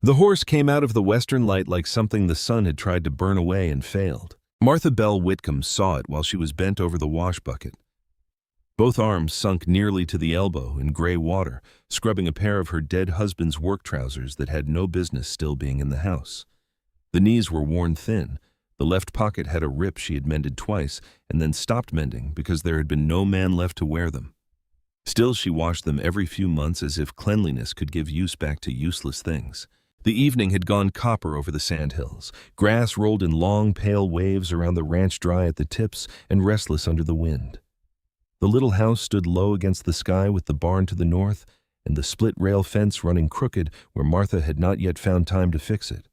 The horse came out of the western light like something the sun had tried to burn away and failed. Martha Bell Whitcomb saw it while she was bent over the wash bucket. Both arms sunk nearly to the elbow in gray water, scrubbing a pair of her dead husband's work trousers that had no business still being in the house. The knees were worn thin. The left pocket had a rip she had mended twice and then stopped mending because there had been no man left to wear them. Still, she washed them every few months as if cleanliness could give use back to useless things. The evening had gone copper over the sandhills. Grass rolled in long, pale waves around the ranch, dry at the tips and restless under the wind. The little house stood low against the sky with the barn to the north and the split-rail fence running crooked where Martha had not yet found time to fix it.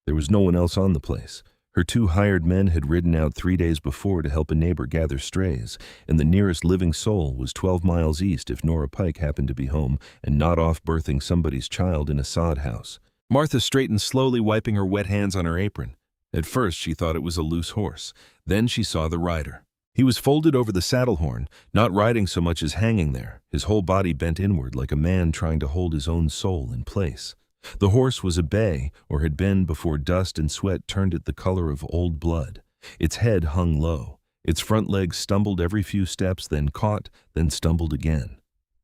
There was no one else on the place. Her 2 hired men had ridden out 3 days before to help a neighbor gather strays, and the nearest living soul was 12 miles east if Nora Pike happened to be home and not off birthing somebody's child in a sod house. Martha straightened slowly, wiping her wet hands on her apron. At first she thought it was a loose horse. Then she saw the rider. He was folded over the saddle horn, not riding so much as hanging there, his whole body bent inward like a man trying to hold his own soul in place. The horse was a bay, or had been before dust and sweat turned it the color of old blood. Its head hung low. Its front legs stumbled every few steps, then caught, then stumbled again.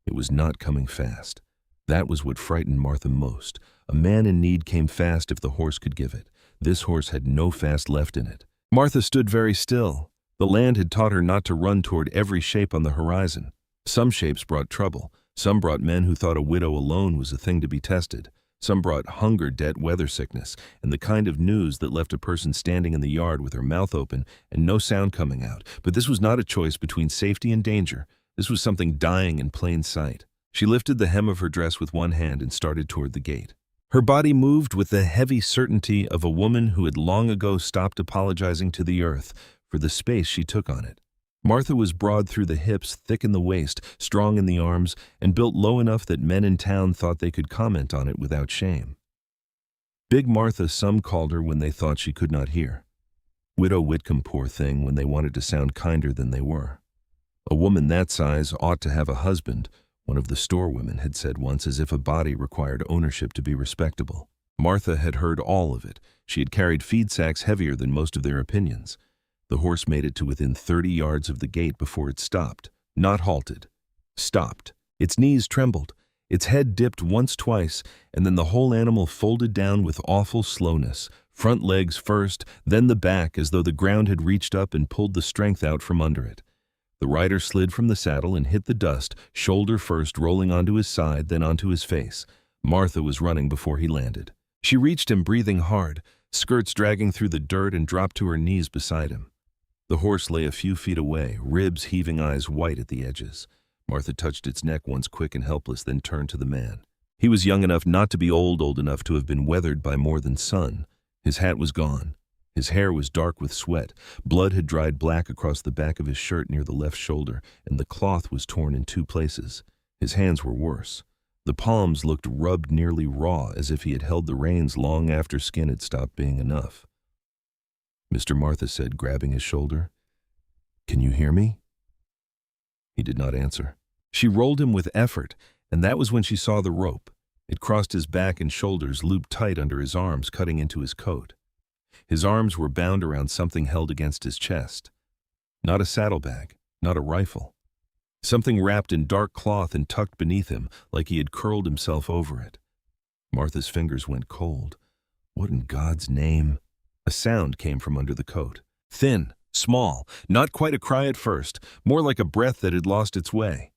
It was not coming fast. That was what frightened Martha most. A man in need came fast if the horse could give it. This horse had no fast left in it. Martha stood very still. The land had taught her not to run toward every shape on the horizon. Some shapes brought trouble. Some brought men who thought a widow alone was a thing to be tested. Some brought hunger, debt, weather sickness, and the kind of news that left a person standing in the yard with her mouth open and no sound coming out. But this was not a choice between safety and danger. This was something dying in plain sight. She lifted the hem of her dress with one hand and started toward the gate. Her body moved with the heavy certainty of a woman who had long ago stopped apologizing to the earth for the space she took on it. Martha was broad through the hips, thick in the waist, strong in the arms, and built low enough that men in town thought they could comment on it without shame. Big Martha, some called her when they thought she could not hear. Widow Whitcomb, poor thing, when they wanted to sound kinder than they were. A woman that size ought to have a husband, one of the storewomen had said once, as if a body required ownership to be respectable. Martha had heard all of it. She had carried feed sacks heavier than most of their opinions. The horse made it to within 30 yards of the gate before it stopped. Not halted. Stopped. Its knees trembled. Its head dipped once, twice, and then the whole animal folded down with awful slowness, front legs first, then the back, as though the ground had reached up and pulled the strength out from under it. The rider slid from the saddle and hit the dust, shoulder first, rolling onto his side, then onto his face. Martha was running before he landed. She reached him, breathing hard, skirts dragging through the dirt, and dropped to her knees beside him. The horse lay a few feet away, ribs heaving, eyes white at the edges. Martha touched its neck once, quick and helpless, then turned to the man. He was young enough not to be old enough to have been weathered by more than sun. His hat was gone. His hair was dark with sweat. Blood had dried black across the back of his shirt near the left shoulder, and the cloth was torn in 2 places. His hands were worse. The palms looked rubbed nearly raw, as if he had held the reins long after skin had stopped being enough. "Mr. Martha said, grabbing his shoulder, "Can you hear me?" He did not answer. She rolled him with effort, and that was when she saw the rope. It crossed his back and shoulders, looped tight under his arms, cutting into his coat. His arms were bound around something held against his chest. Not a saddlebag, not a rifle. Something wrapped in dark cloth and tucked beneath him, like he had curled himself over it. Martha's fingers went cold. What in God's name? A sound came from under the coat. Thin, small, not quite a cry at first, more like a breath that had lost its way.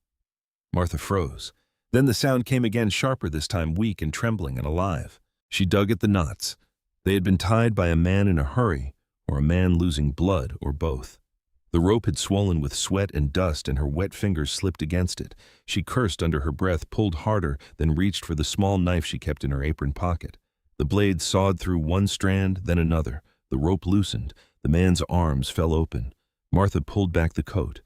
Martha froze. Then the sound came again, sharper this time, weak and trembling and alive. She dug at the knots. They had been tied by a man in a hurry, or a man losing blood, or both. The rope had swollen with sweat and dust, and her wet fingers slipped against it. She cursed under her breath, pulled harder, then reached for the small knife she kept in her apron pocket. The blade sawed through one strand, then another. The rope loosened. The man's arms fell open. Martha pulled back the coat.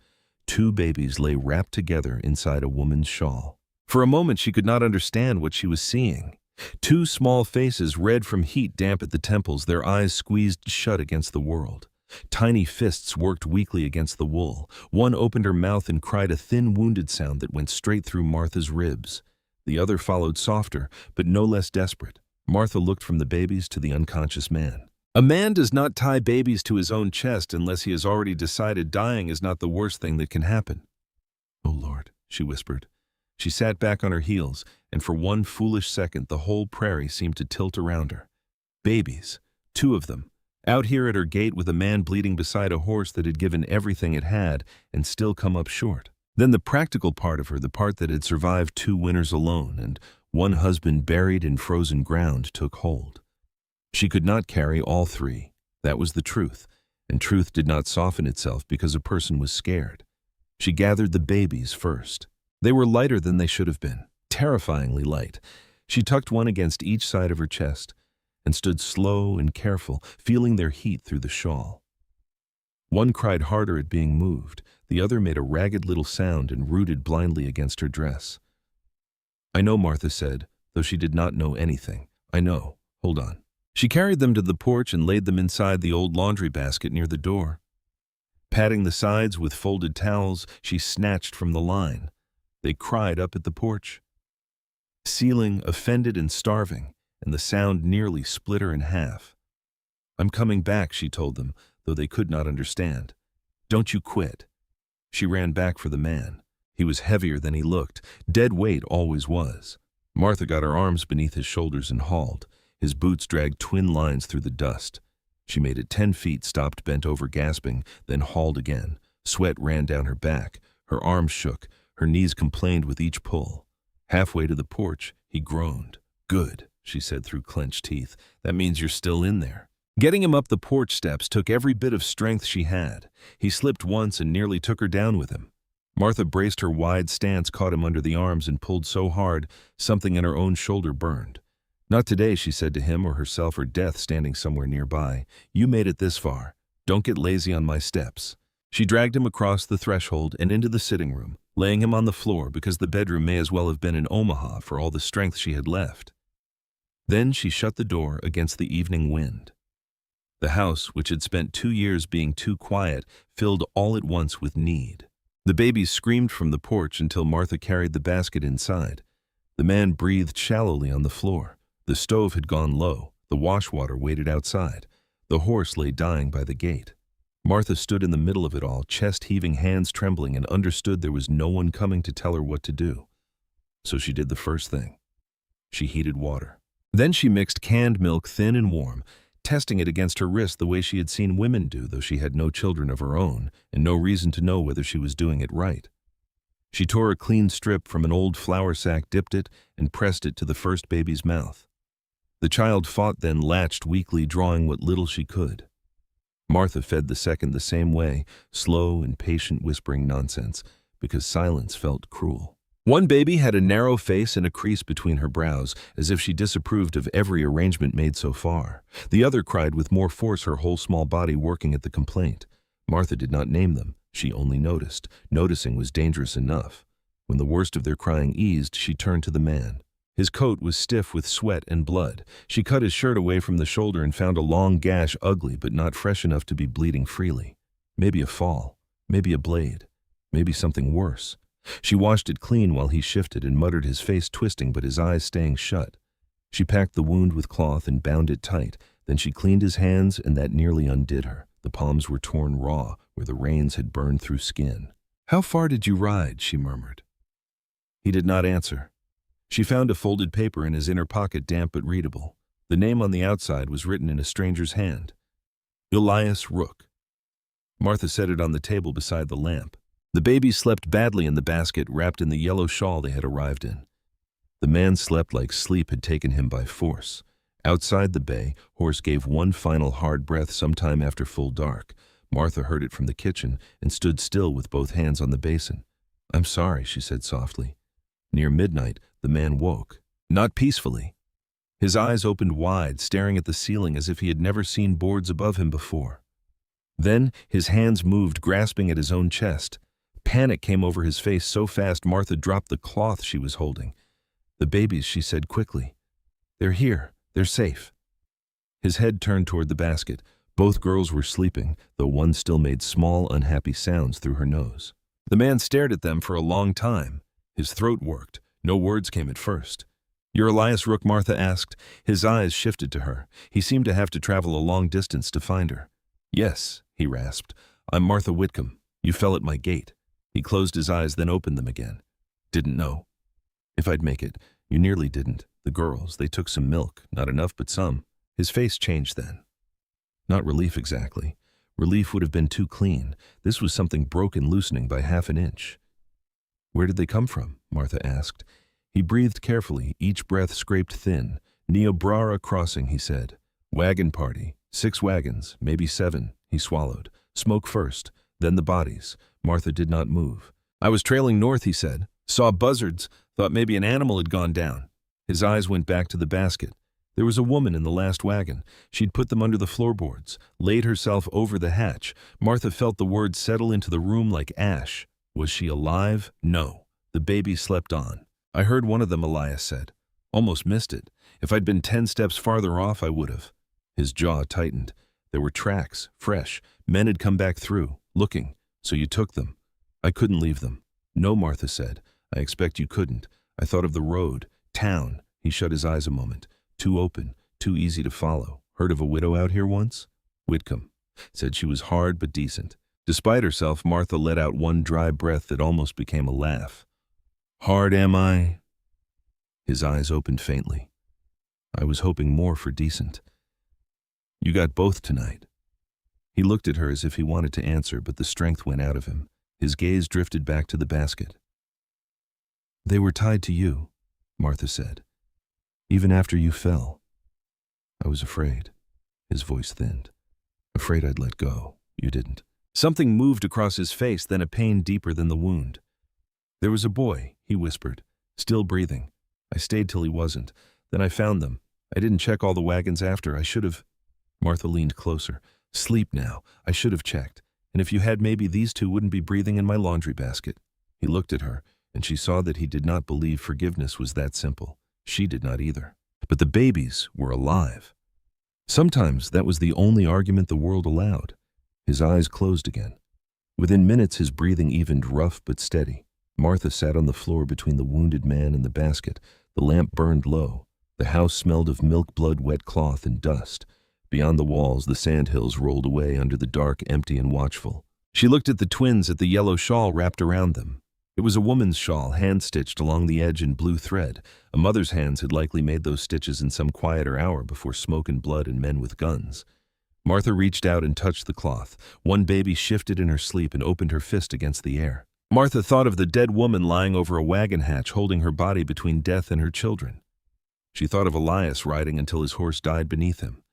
2 babies lay wrapped together inside a woman's shawl. For a moment she could not understand what she was seeing. 2 small faces, red from heat, damp at the temples, their eyes squeezed shut against the world. Tiny fists worked weakly against the wool. One opened her mouth and cried a thin, wounded sound that went straight through Martha's ribs. The other followed, softer, but no less desperate. Martha looked from the babies to the unconscious man. A man does not tie babies to his own chest unless he has already decided dying is not the worst thing that can happen. "Oh, Lord," she whispered. She sat back on her heels, and for one foolish second the whole prairie seemed to tilt around her. Babies, 2 of them, out here at her gate with a man bleeding beside a horse that had given everything it had and still come up short. Then the practical part of her, the part that had survived 2 winters alone and 1 husband buried in frozen ground, took hold. She could not carry all 3. That was the truth, and truth did not soften itself because a person was scared. She gathered the babies first. They were lighter than they should have been, terrifyingly light. She tucked one against each side of her chest and stood slow and careful, feeling their heat through the shawl. One cried harder at being moved. The other made a ragged little sound and rooted blindly against her dress. "I know," Martha said, though she did not know anything. "I know. Hold on." She carried them to the porch and laid them inside the old laundry basket near the door. Patting the sides with folded towels, she snatched from the line. They cried up at the porch. Ceiling, offended and starving, and the sound nearly split her in half. "I'm coming back," she told them, though they could not understand. "Don't you quit." She ran back for the man. He was heavier than he looked. Dead weight always was. Martha got her arms beneath his shoulders and hauled. His boots dragged twin lines through the dust. She made it 10 feet, stopped bent over gasping, then hauled again. Sweat ran down her back. Her arms shook. Her knees complained with each pull. Halfway to the porch, he groaned. "Good," she said through clenched teeth. "That means you're still in there." Getting him up the porch steps took every bit of strength she had. He slipped once and nearly took her down with him. Martha braced her wide stance, caught him under the arms, and pulled so hard something in her own shoulder burned. "Not today," she said to him, or herself or death standing somewhere nearby. "You made it this far. Don't get lazy on my steps." She dragged him across the threshold and into the sitting room, laying him on the floor because the bedroom may as well have been in Omaha for all the strength she had left. Then she shut the door against the evening wind. The house, which had spent 2 years being too quiet, filled all at once with need. The babies screamed from the porch until Martha carried the basket inside. The man breathed shallowly on the floor. The stove had gone low. The wash water waited outside. The horse lay dying by the gate. Martha stood in the middle of it all, chest heaving, hands trembling, and understood there was no one coming to tell her what to do. So she did the first thing. She heated water. Then she mixed canned milk thin and warm, testing it against her wrist the way she had seen women do, though she had no children of her own and no reason to know whether she was doing it right. She tore a clean strip from an old flour sack, dipped it, and pressed it to the first baby's mouth. The child fought, then latched weakly, drawing what little she could. Martha fed the second the same way, slow and patient, whispering nonsense, because silence felt cruel. One baby had a narrow face and a crease between her brows, as if she disapproved of every arrangement made so far. The other cried with more force, her whole small body working at the complaint. Martha did not name them. She only noticed. Noticing was dangerous enough. When the worst of their crying eased, she turned to the man. His coat was stiff with sweat and blood. She cut his shirt away from the shoulder and found a long gash, ugly but not fresh enough to be bleeding freely. Maybe a fall, maybe a blade, maybe something worse. She washed it clean while he shifted and muttered, his face twisting but his eyes staying shut. She packed the wound with cloth and bound it tight. Then she cleaned his hands, and that nearly undid her. The palms were torn raw, where the rains had burned through skin. "How far did you ride?" she murmured. He did not answer. She found a folded paper in his inner pocket, damp but readable. The name on the outside was written in a stranger's hand. Elias Rook. Martha set it on the table beside the lamp. The baby slept badly in the basket, wrapped in the yellow shawl they had arrived in. The man slept like sleep had taken him by force. Outside the bay, horse gave one final hard breath sometime after full dark. Martha heard it from the kitchen and stood still with both hands on the basin. "I'm sorry," she said softly. Near midnight, the man woke. Not peacefully. His eyes opened wide, staring at the ceiling as if he had never seen boards above him before. Then his hands moved, grasping at his own chest. Panic came over his face so fast Martha dropped the cloth she was holding. "The babies," she said quickly. "They're here. They're safe." His head turned toward the basket. Both girls were sleeping, though one still made small, unhappy sounds through her nose. The man stared at them for a long time. His throat worked. No words came at first. "You're Elias Rook?" Martha asked. His eyes shifted to her. He seemed to have to travel a long distance to find her. "Yes," he rasped. "I'm Martha Whitcomb. You fell at my gate." He closed his eyes, then opened them again. "Didn't know if I'd make it. You nearly didn't. The girls, they took some milk. Not enough, but some." His face changed then. Not relief exactly. Relief would have been too clean. This was something broken, loosening by half an inch. "Where did they come from?" Martha asked. He breathed carefully, each breath scraped thin. "Niobrara Crossing," he said. "Wagon party. 6 wagons, maybe 7, he swallowed. "Smoke first, then the bodies." Martha did not move. "I was trailing north," he said. "Saw buzzards, thought maybe an animal had gone down." His eyes went back to the basket. There was a woman in the last wagon. She'd put them under the floorboards, laid herself over the hatch. Martha felt the words settle into the room like ash. Was she alive? No. The baby slept on. "I heard one of them," Elias said. "Almost missed it. If I'd been 10 steps farther off, I would have." His jaw tightened. There were tracks, fresh. Men had come back through, looking. "So you took them?" "I couldn't leave them." "No," Martha said. "I expect you couldn't. I thought of the road, town." He shut his eyes a moment. "Too open, too easy to follow. Heard of a widow out here once?" "Whitcomb." Said she was hard but decent. Despite herself, Martha let out one dry breath that almost became a laugh. "Hard, am I?" His eyes opened faintly. "I was hoping more for decent." "You got both tonight." He looked at her as if he wanted to answer, but the strength went out of him. His gaze drifted back to the basket. "They were tied to you," Martha said. "Even after you fell. I was afraid." His voice thinned. "Afraid I'd let go. You didn't." Something moved across his face, then a pain deeper than the wound. "There was a boy," he whispered, still breathing. "I stayed till he wasn't. Then I found them. I didn't check all the wagons after. I should have." Martha leaned closer. "Sleep now. I should have checked. And if you had, maybe these 2 wouldn't be breathing in my laundry basket." He looked at her, and she saw that he did not believe forgiveness was that simple. She did not either. But the babies were alive. Sometimes that was the only argument the world allowed. His eyes closed again. Within minutes, his breathing evened, rough but steady. Martha sat on the floor between the wounded man and the basket. The lamp burned low. The house smelled of milk, blood, wet cloth, and dust. Beyond the walls, the sandhills rolled away under the dark, empty and watchful. She looked at the twins, at the yellow shawl wrapped around them. It was a woman's shawl, hand-stitched along the edge in blue thread. A mother's hands had likely made those stitches in some quieter hour before smoke and blood and men with guns. Martha reached out and touched the cloth. One baby shifted in her sleep and opened her fist against the air. Martha thought of the dead woman lying over a wagon hatch, holding her body between death and her children. She thought of Elias riding until his horse died beneath him.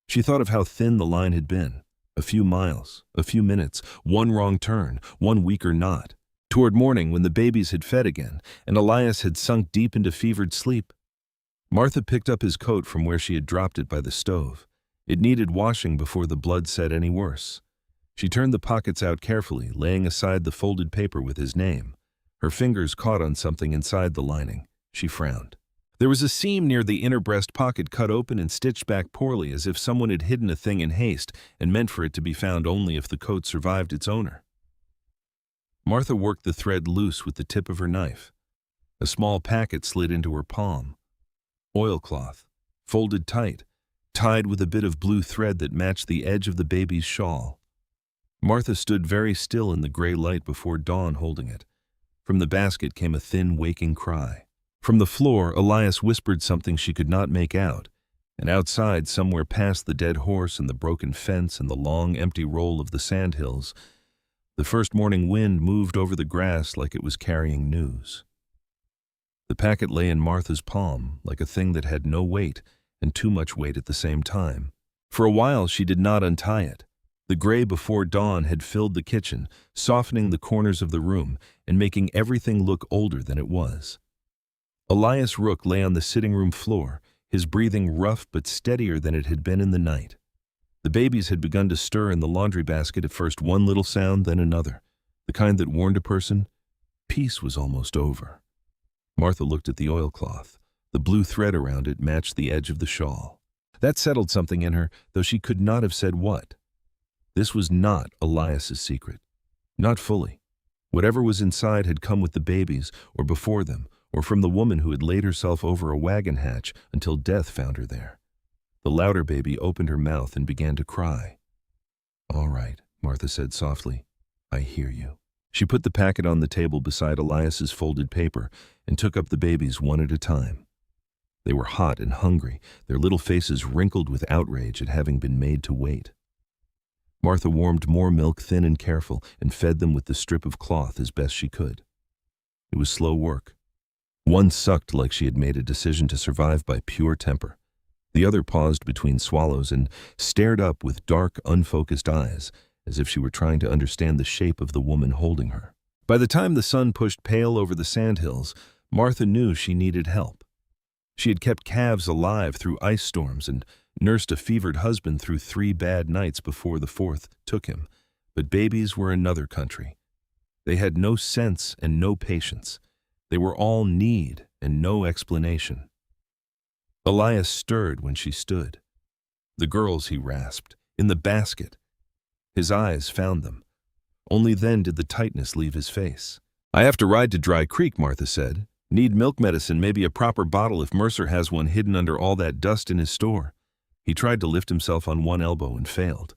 She thought of how thin the line had been. A few miles, a few minutes, one wrong turn, one weaker knot. Toward morning, when the babies had fed again, and Elias had sunk deep into fevered sleep, Martha picked up his coat from where she had dropped it by the stove. It needed washing before the blood said any worse. She turned the pockets out carefully, laying aside the folded paper with his name. Her fingers caught on something inside the lining. She frowned. There was a seam near the inner breast pocket cut open and stitched back poorly, as if someone had hidden a thing in haste and meant for it to be found only if the coat survived its owner. Martha worked the thread loose with the tip of her knife. A small packet slid into her palm. Oilcloth, folded tight, tied with a bit of blue thread that matched the edge of the baby's shawl. Martha stood very still in the gray light before dawn, holding it. From the basket came a thin, waking cry. From the floor, Elias whispered something she could not make out, and outside, somewhere past the dead horse and the broken fence and the long, empty roll of the sandhills, the first morning wind moved over the grass like it was carrying news. The packet lay in Martha's palm like a thing that had no weight and too much weight at the same time. For a while she did not untie it. The gray before dawn had filled the kitchen, softening the corners of the room and making everything look older than it was. Elias Rook lay on the sitting room floor, his breathing rough but steadier than it had been in the night. The babies had begun to stir in the laundry basket, at first one little sound, then another, the kind that warned a person peace was almost over. Martha looked at the oilcloth. The blue thread around it matched the edge of the shawl. That settled something in her, though she could not have said what. This was not Elias's secret. Not fully. Whatever was inside had come with the babies, or before them, or from the woman who had laid herself over a wagon hatch until death found her there. The louder baby opened her mouth and began to cry. "All right," Martha said softly. "I hear you." She put the packet on the table beside Elias's folded paper and took up the babies one at a time. They were hot and hungry, their little faces wrinkled with outrage at having been made to wait. Martha warmed more milk, thin and careful, and fed them with the strip of cloth as best she could. It was slow work. One sucked like she had made a decision to survive by pure temper. The other paused between swallows and stared up with dark, unfocused eyes, as if she were trying to understand the shape of the woman holding her. By the time the sun pushed pale over the sandhills, Martha knew she needed help. She had kept calves alive through ice storms and nursed a fevered husband through 3 bad nights before the 4th took him. But babies were another country. They had no sense and no patience. They were all need and no explanation. Elias stirred when she stood. "The girls," he rasped, "in the basket." His eyes found them. Only then did the tightness leave his face. "I have to ride to Dry Creek," Martha said. "Need milk medicine, maybe a proper bottle if Mercer has one hidden under all that dust in his store." He tried to lift himself on one elbow and failed.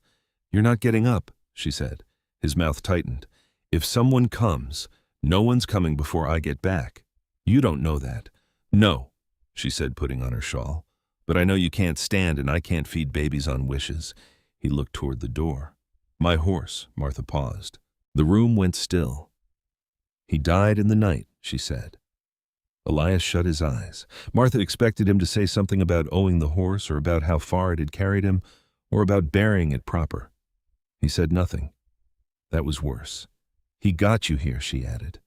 "You're not getting up," she said. His mouth tightened. "If someone comes, no one's coming before I get back. You don't know that." "No," she said, putting on her shawl. "But I know you can't stand and I can't feed babies on wishes." He looked toward the door. "My horse," Martha paused. The room went still. "He died in the night," she said. Elias shut his eyes. Martha expected him to say something about owing the horse or about how far it had carried him or about burying it proper. He said nothing. That was worse. "He got you here," she added.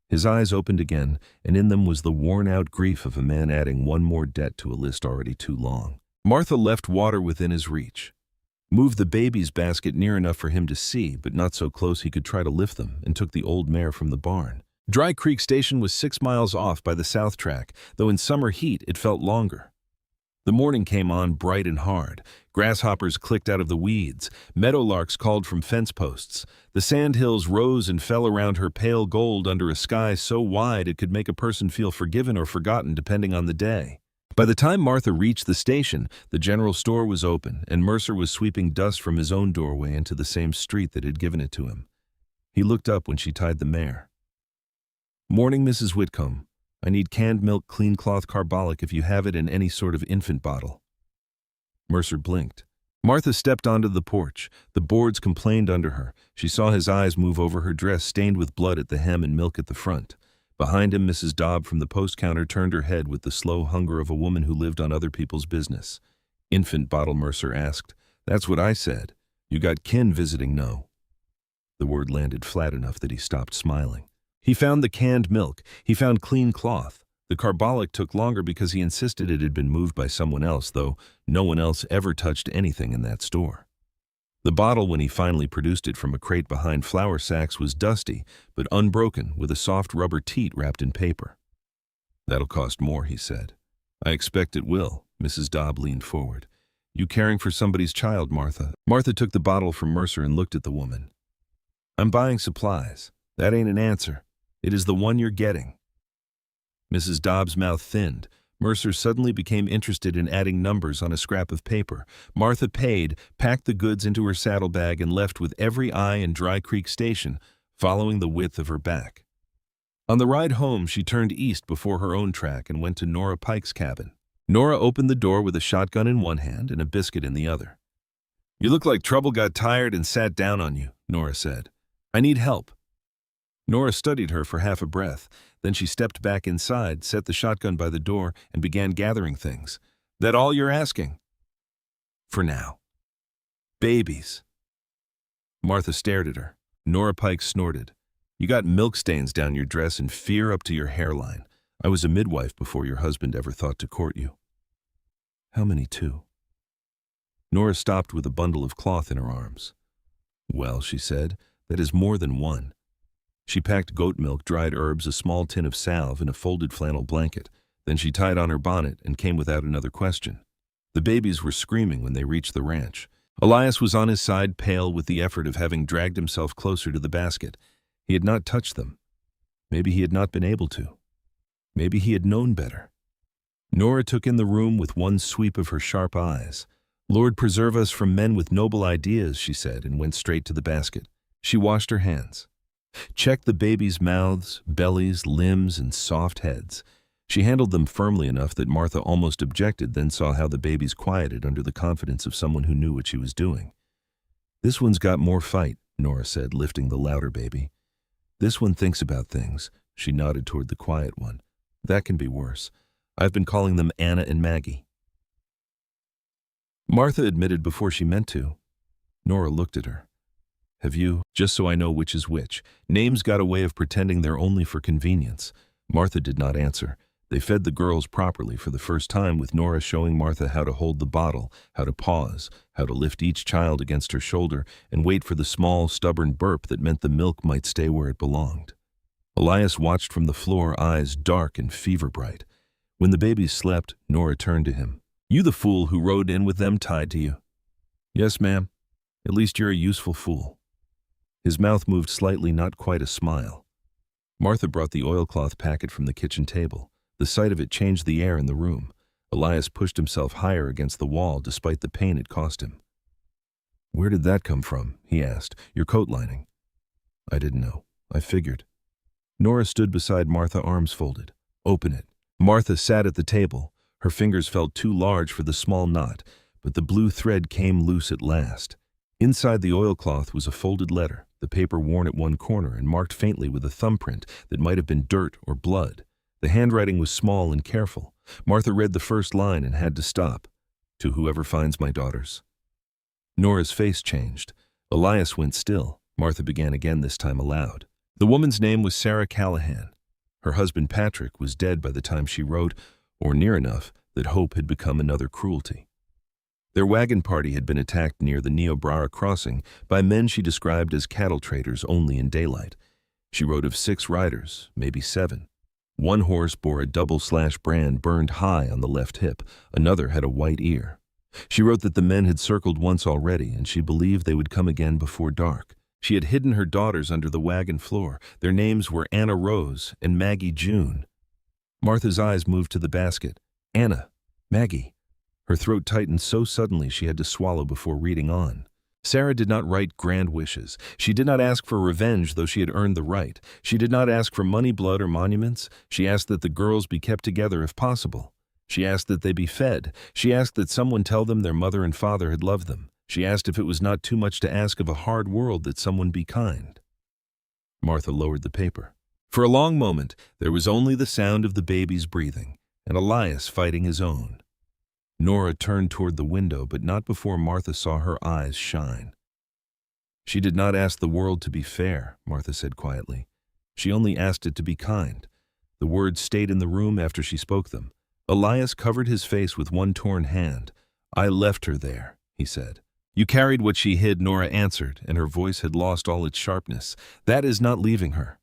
His eyes opened again, and in them was the worn-out grief of a man adding one more debt to a list already too long. Martha left water within his reach, moved the baby's basket near enough for him to see, but not so close he could try to lift them, and took the old mare from the barn. Dry Creek Station was 6 miles off by the south track, though in summer heat it felt longer. The morning came on bright and hard. Grasshoppers clicked out of the weeds. Meadowlarks called from fence posts. The sandhills rose and fell around her pale gold under a sky so wide it could make a person feel forgiven or forgotten depending on the day. By the time Martha reached the station, the general store was open, and Mercer was sweeping dust from his own doorway into the same street that had given it to him. He looked up when she tied the mare. "Morning, Mrs. Whitcomb. I need canned milk, clean cloth carbolic if you have it in any sort of infant bottle." Mercer blinked. Martha stepped onto the porch. The boards complained under her. She saw his eyes move over her dress stained with blood at the hem and milk at the front. Behind him, Mrs. Dobb from the post counter turned her head with the slow hunger of a woman who lived on other people's business. "Infant bottle," Mercer asked. "That's what I said. You got kin visiting, no?" The word landed flat enough that he stopped smiling. He found the canned milk. He found clean cloth. The carbolic took longer because he insisted it had been moved by someone else, though no one else ever touched anything in that store. The bottle, when he finally produced it from a crate behind flour sacks, was dusty, but unbroken, with a soft rubber teat wrapped in paper. "That'll cost more," he said. "I expect it will." Mrs. Dobb leaned forward. "You caring for somebody's child, Martha?" Martha took the bottle from Mercer and looked at the woman. "I'm buying supplies. That ain't an answer. It is the one you're getting." Mrs. Dobb's mouth thinned. Mercer suddenly became interested in adding numbers on a scrap of paper. Martha paid, packed the goods into her saddlebag, and left with every eye in Dry Creek Station, following the width of her back. On the ride home, she turned east before her own track and went to Nora Pike's cabin. Nora opened the door with a shotgun in one hand and a biscuit in the other. "You look like trouble got tired and sat down on you," Nora said. "I need help." Nora studied her for half a breath. Then she stepped back inside, set the shotgun by the door, and began gathering things. "That all you're asking?" "For now." "Babies." Martha stared at her. Nora Pike snorted. "You got milk stains down your dress and fear up to your hairline. I was a midwife before your husband ever thought to court you." "How many, too?" Nora stopped with a bundle of cloth in her arms. "Well," she said, "that is more than one." She packed goat milk, dried herbs, a small tin of salve, and a folded flannel blanket. Then she tied on her bonnet and came without another question. The babies were screaming when they reached the ranch. Elias was on his side, pale with the effort of having dragged himself closer to the basket. He had not touched them. Maybe he had not been able to. Maybe he had known better. Nora took in the room with one sweep of her sharp eyes. "Lord preserve us from men with noble ideas," she said, and went straight to the basket. She washed her hands, checked the babies' mouths, bellies, limbs, and soft heads. She handled them firmly enough that Martha almost objected, then saw how the babies quieted under the confidence of someone who knew what she was doing. "This one's got more fight," Nora said, lifting the louder baby. "This one thinks about things." She nodded toward the quiet one. "That can be worse. I've been calling them Anna and Maggie." Martha admitted before she meant to. Nora looked at her. "Have you, just so I know which is which?" Names got a way of pretending they're only for convenience. Martha did not answer. They fed the girls properly for the first time, with Nora showing Martha how to hold the bottle, how to pause, how to lift each child against her shoulder and wait for the small, stubborn burp that meant the milk might stay where it belonged. Elias watched from the floor, eyes dark and fever-bright. When the babies slept, Nora turned to him. "You the fool who rode in with them tied to you?" "Yes, ma'am. At least you're a useful fool." His mouth moved slightly, not quite a smile. Martha brought the oilcloth packet from the kitchen table. The sight of it changed the air in the room. Elias pushed himself higher against the wall despite the pain it cost him. "Where did that come from?" he asked. "Your coat lining." "I didn't know. I figured." Nora stood beside Martha, arms folded. "Open it." Martha sat at the table. Her fingers felt too large for the small knot, but the blue thread came loose at last. Inside the oilcloth was a folded letter, the paper worn at one corner and marked faintly with a thumbprint that might have been dirt or blood. The handwriting was small and careful. Martha read the first line and had to stop. "To whoever finds my daughters." Nora's face changed. Elias went still. Martha began again, this time aloud. The woman's name was Sarah Callahan. Her husband Patrick was dead by the time she wrote, or near enough that hope had become another cruelty. Their wagon party had been attacked near the Niobrara crossing by men she described as cattle traders only in daylight. She wrote of 6 riders, maybe 7. One horse bore a double-slash brand burned high on the left hip. Another had a white ear. She wrote that the men had circled once already, and she believed they would come again before dark. She had hidden her daughters under the wagon floor. Their names were Anna Rose and Maggie June. Martha's eyes moved to the basket. Anna, Maggie. Her throat tightened so suddenly she had to swallow before reading on. Sarah did not write grand wishes. She did not ask for revenge, though she had earned the right. She did not ask for money, blood, or monuments. She asked that the girls be kept together if possible. She asked that they be fed. She asked that someone tell them their mother and father had loved them. She asked if it was not too much to ask of a hard world that someone be kind. Martha lowered the paper. For a long moment, there was only the sound of the baby's breathing, and Elias fighting his own. Nora turned toward the window, but not before Martha saw her eyes shine. "She did not ask the world to be fair," Martha said quietly. "She only asked it to be kind." The words stayed in the room after she spoke them. Elias covered his face with one torn hand. "I left her there," he said. "You carried what she hid," Nora answered, and her voice had lost all its sharpness. "That is not leaving her."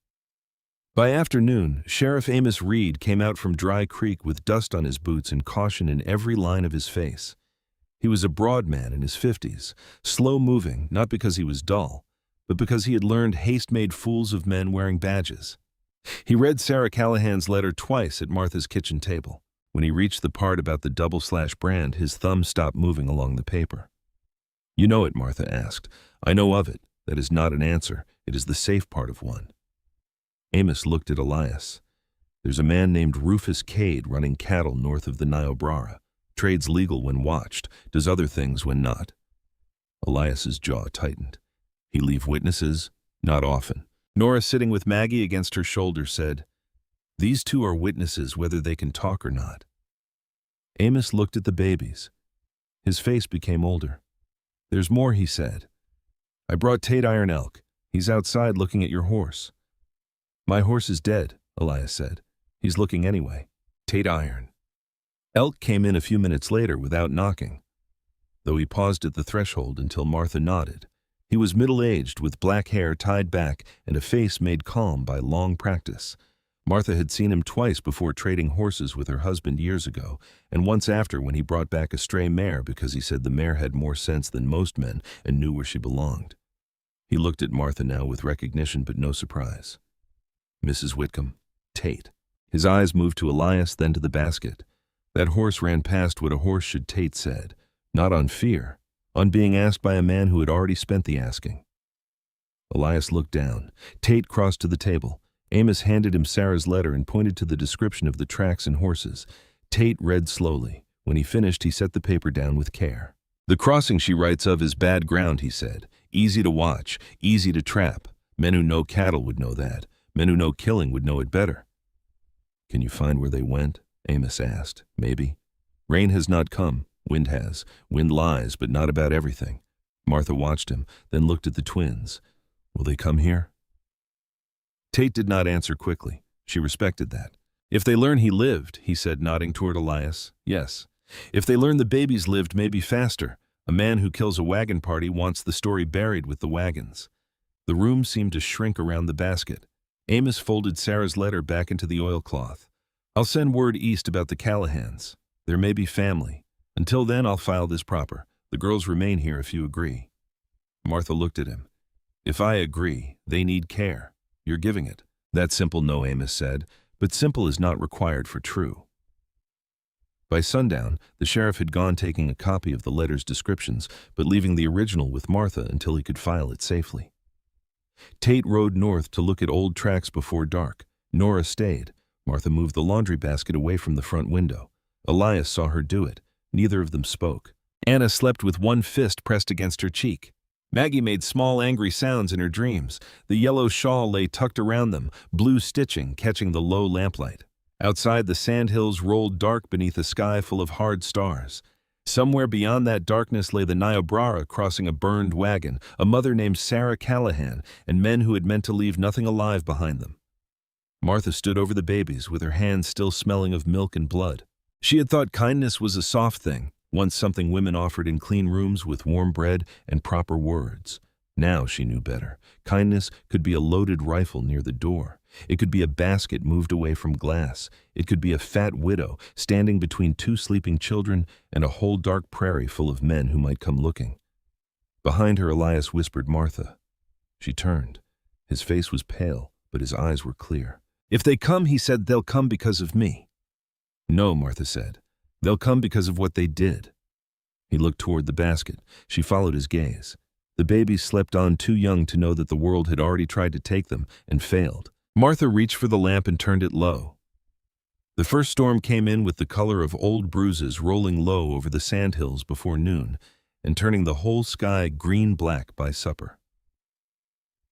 By afternoon, Sheriff Amos Reed came out from Dry Creek with dust on his boots and caution in every line of his face. He was a broad man in his 50s, slow-moving, not because he was dull, but because he had learned haste made fools of men wearing badges. He read Sarah Callahan's letter twice at Martha's kitchen table. When he reached the part about the double-slash brand, his thumb stopped moving along the paper. "You know it?" Martha asked. "I know of it. That is not an answer. It is the safe part of one." Amos looked at Elias. "There's a man named Rufus Cade running cattle north of the Niobrara. Trades legal when watched, does other things when not." Elias's jaw tightened. "He leave witnesses?" "Not often." Nora, sitting with Maggie against her shoulder, said, "These two are witnesses whether they can talk or not." Amos looked at the babies. His face became older. "There's more," he said. "I brought Tate Iron Elk. He's outside looking at your horse." "My horse is dead," Elias said. "He's looking anyway." Tate Iron. Elk came in a few minutes later without knocking, though he paused at the threshold until Martha nodded. He was middle-aged, with black hair tied back and a face made calm by long practice. Martha had seen him twice before trading horses with her husband years ago, and once after when he brought back a stray mare because he said the mare had more sense than most men and knew where she belonged. He looked at Martha now with recognition but no surprise. "Mrs. Whitcomb, Tate." His eyes moved to Elias, then to the basket. That horse ran past what a horse should, Tate said. Not on fear, on being asked by a man who had already spent the asking. Elias looked down. Tate crossed to the table. Amos handed him Sarah's letter and pointed to the description of the tracks and horses. Tate read slowly. When he finished, he set the paper down with care. The crossing she writes of is bad ground, he said. Easy to watch, easy to trap. Men who know cattle would know that. Men who know killing would know it better. Can you find where they went? Amos asked. Maybe. Rain has not come. Wind has. Wind lies, but not about everything. Martha watched him, then looked at the twins. Will they come here? Tate did not answer quickly. She respected that. If they learn he lived, he said, nodding toward Elias, yes. If they learn the babies lived, maybe faster. A man who kills a wagon party wants the story buried with the wagons. The room seemed to shrink around the basket. Amos folded Sarah's letter back into the oilcloth. I'll send word east about the Callahans. There may be family. Until then, I'll file this proper. The girls remain here if you agree. Martha looked at him. If I agree, they need care. You're giving it. That's simple, no, Amos said, but simple is not required for true. By sundown, the sheriff had gone, taking a copy of the letter's descriptions, but leaving the original with Martha until he could file it safely. Tate rode north to look at old tracks before dark. Nora stayed. Martha moved the laundry basket away from the front window. Elias saw her do it. Neither of them spoke. Anna slept with one fist pressed against her cheek. Maggie made small angry sounds in her dreams. The yellow shawl lay tucked around them, blue stitching catching the low lamplight. Outside, the sandhills rolled dark beneath a sky full of hard stars. Somewhere beyond that darkness lay the Niobrara crossing a burned wagon, a mother named Sarah Callahan, and men who had meant to leave nothing alive behind them. Martha stood over the babies, with her hands still smelling of milk and blood. She had thought kindness was a soft thing, once something women offered in clean rooms with warm bread and proper words. Now she knew better. Kindness could be a loaded rifle near the door. It could be a basket moved away from glass. It could be a fat widow standing between two sleeping children and a whole dark prairie full of men who might come looking. Behind her, Elias whispered Martha. She turned. His face was pale, but his eyes were clear. If they come, he said, they'll come because of me. No, Martha said. They'll come because of what they did. He looked toward the basket. She followed his gaze. The babies slept on too young to know that the world had already tried to take them and failed. Martha reached for the lamp and turned it low. The first storm came in with the color of old bruises rolling low over the sandhills before noon and turning the whole sky green-black by supper.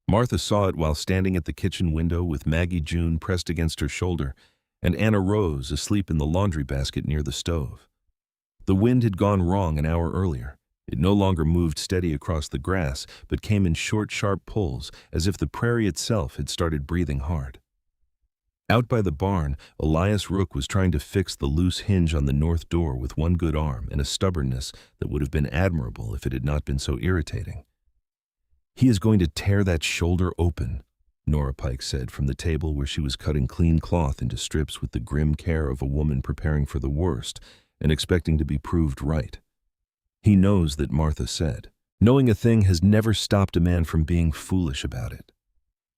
Martha saw it while standing at the kitchen window with Maggie June pressed against her shoulder and Anna Rose asleep in the laundry basket near the stove. The wind had gone wrong an hour earlier. It no longer moved steady across the grass, but came in short, sharp pulls, as if the prairie itself had started breathing hard. Out by the barn, Elias Rook was trying to fix the loose hinge on the north door with one good arm and a stubbornness that would have been admirable if it had not been so irritating. He is going to tear that shoulder open, Nora Pike said from the table where she was cutting clean cloth into strips with the grim care of a woman preparing for the worst and expecting to be proved right. He knows that, Martha said. Knowing a thing has never stopped a man from being foolish about it.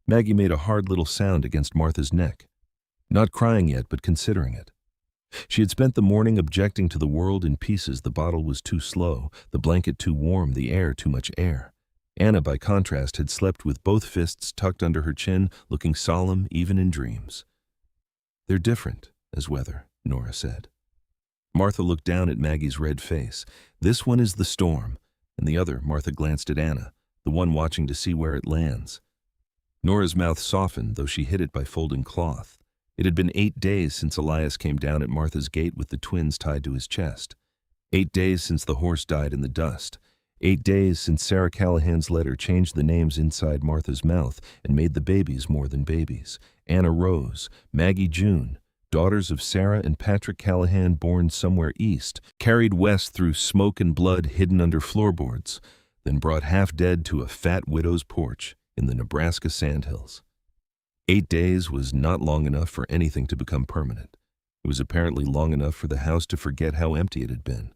Maggie made a hard little sound against Martha's neck. Not crying yet, but considering it. She had spent the morning objecting to the world in pieces. The bottle was too slow, the blanket too warm, the air too much air. Anna, by contrast, had slept with both fists tucked under her chin, looking solemn even in dreams. They're different as weather, Nora said. Martha looked down at Maggie's red face. This one is the storm, and the other, Martha glanced at Anna, the one watching to see where it lands. Nora's mouth softened, though she hid it by folding cloth. It had been 8 days since Elias came down at Martha's gate with the twins tied to his chest. 8 days since the horse died in the dust. 8 days since Sarah Callahan's letter changed the names inside Martha's mouth and made the babies more than babies. Anna Rose, Maggie June, daughters of Sarah and Patrick Callahan, born somewhere east, carried west through smoke and blood hidden under floorboards, then brought half dead to a fat widow's porch in the Nebraska sandhills. 8 days was not long enough for anything to become permanent. It was apparently long enough for the house to forget how empty it had been.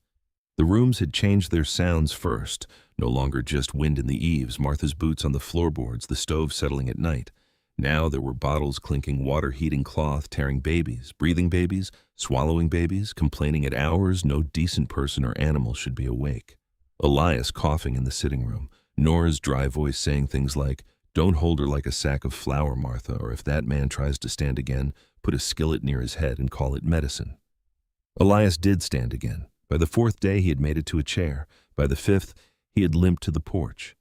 The rooms had changed their sounds first, no longer just wind in the eaves, Martha's boots on the floorboards, the stove settling at night. Now there were bottles clinking, water heating cloth, tearing babies, breathing babies, swallowing babies, complaining at hours no decent person or animal should be awake. Elias coughing in the sitting room, Nora's dry voice saying things like, "Don't hold her like a sack of flour, Martha, or if that man tries to stand again, put a skillet near his head and call it medicine." Elias did stand again. By the 4th day he had made it to a chair. By the 5th, he had limped to the porch.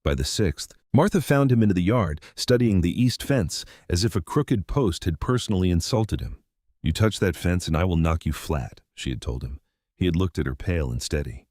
By the 6th, Martha found him into the yard, studying the east fence, as if a crooked post had personally insulted him. "You touch that fence and I will knock you flat," she had told him. He had looked at her, pale and steady.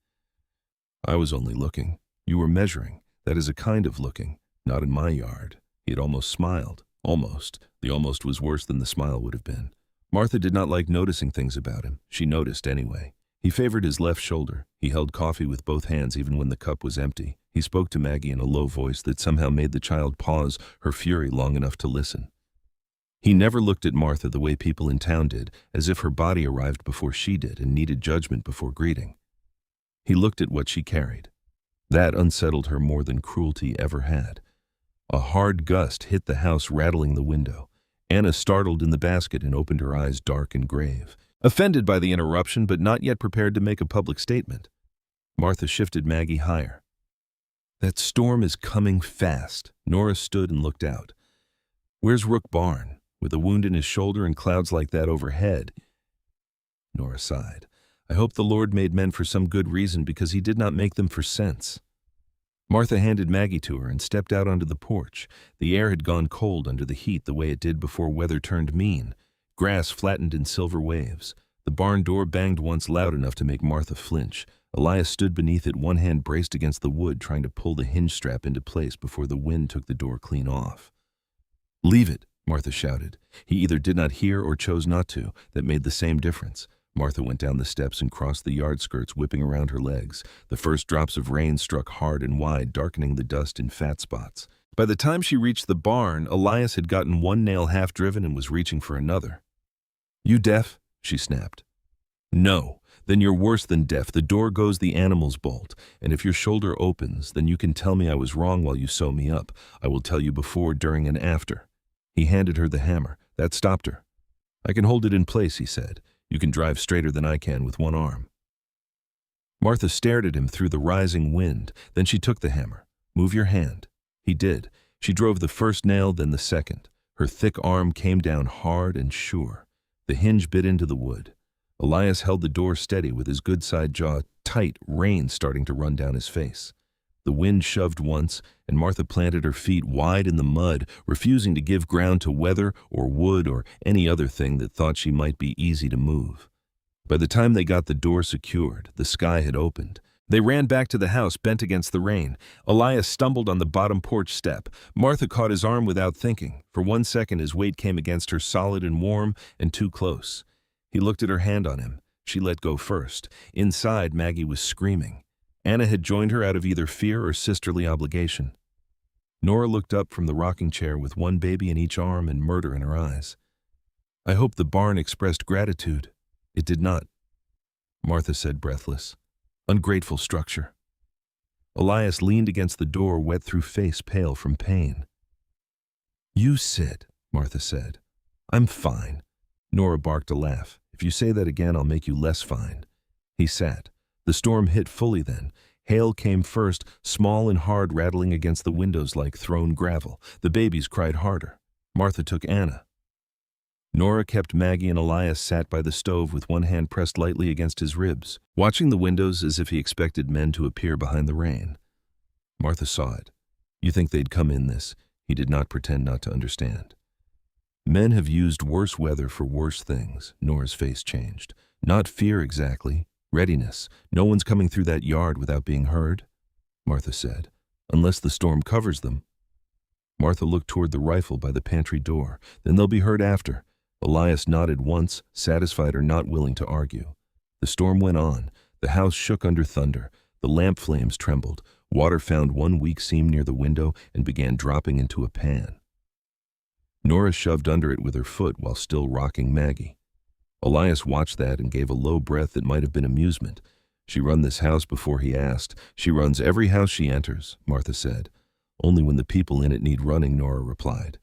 "I was only looking. You were measuring. That is a kind of looking. Not in my yard." He had almost smiled. Almost. The almost was worse than the smile would have been. Martha did not like noticing things about him. She noticed anyway. He favored his left shoulder. He held coffee with both hands even when the cup was empty. He spoke to Maggie in a low voice that somehow made the child pause her fury long enough to listen. He never looked at Martha the way people in town did, as if her body arrived before she did and needed judgment before greeting. He looked at what she carried. That unsettled her more than cruelty ever had. A hard gust hit the house, rattling the window. Anna startled in the basket and opened her eyes dark and grave, offended by the interruption but not yet prepared to make a public statement. Martha shifted Maggie higher. "That storm is coming fast." Nora stood and looked out. "Where's Rook Barn? With a wound in his shoulder and clouds like that overhead." Nora sighed. "I hope the Lord made men for some good reason, because he did not make them for sense." Martha handed Maggie to her and stepped out onto the porch. The air had gone cold under the heat the way it did before weather turned mean. Grass flattened in silver waves. The barn door banged once loud enough to make Martha flinch. Elias stood beneath it, one hand braced against the wood, trying to pull the hinge strap into place before the wind took the door clean off. "Leave it," Martha shouted. He either did not hear or chose not to. That made the same difference. Martha went down the steps and crossed the yard skirts, whipping around her legs. The first drops of rain struck hard and wide, darkening the dust in fat spots. By the time she reached the barn, Elias had gotten one nail half driven and was reaching for another. "You deaf?" she snapped. "No. Then you're worse than deaf. The door goes the animal's bolt, and if your shoulder opens, then you can tell me I was wrong while you sew me up. I will tell you before, during, and after." He handed her the hammer. That stopped her. "I can hold it in place," he said. "You can drive straighter than I can with one arm." Martha stared at him through the rising wind. Then she took the hammer. "Move your hand." He did. She drove the first nail, then the second. Her thick arm came down hard and sure. The hinge bit into the wood. Elias held the door steady with his good side jaw tight, rain starting to run down his face. The wind shoved once, and Martha planted her feet wide in the mud, refusing to give ground to weather or wood or any other thing that thought she might be easy to move. By the time they got the door secured, the sky had opened. They ran back to the house, bent against the rain. Elias stumbled on the bottom porch step. Martha caught his arm without thinking. For 1 second his weight came against her, solid and warm and too close. He looked at her hand on him. She let go first. Inside, Maggie was screaming. Anna had joined her out of either fear or sisterly obligation. Nora looked up from the rocking chair with one baby in each arm and murder in her eyes. "I hope the barn expressed gratitude." "It did not," Martha said, breathless. "Ungrateful structure." Elias leaned against the door, wet through, face pale from pain. "You sit," Martha said. "I'm fine." Nora barked a laugh. "If you say that again, I'll make you less fine." He sat. The storm hit fully then. Hail came first, small and hard, rattling against the windows like thrown gravel. The babies cried harder. Martha took Anna. Nora kept Maggie, and Elias sat by the stove with one hand pressed lightly against his ribs, watching the windows as if he expected men to appear behind the rain. Martha saw it. "You think they'd come in this?" He did not pretend not to understand. "Men have used worse weather for worse things." Nora's face changed. "Not fear exactly. Readiness. No one's coming through that yard without being heard," Martha said, "unless the storm covers them." Martha looked toward the rifle by the pantry door. "Then they'll be heard after." Elias nodded once, satisfied or not willing to argue. The storm went on. The house shook under thunder. The lamp flames trembled. Water found one weak seam near the window and began dropping into a pan. Nora shoved under it with her foot while still rocking Maggie. Elias watched that and gave a low breath that might have been amusement. "She run this house before," he asked. "She runs every house she enters," Martha said. "Only when the people in it need running," Nora replied.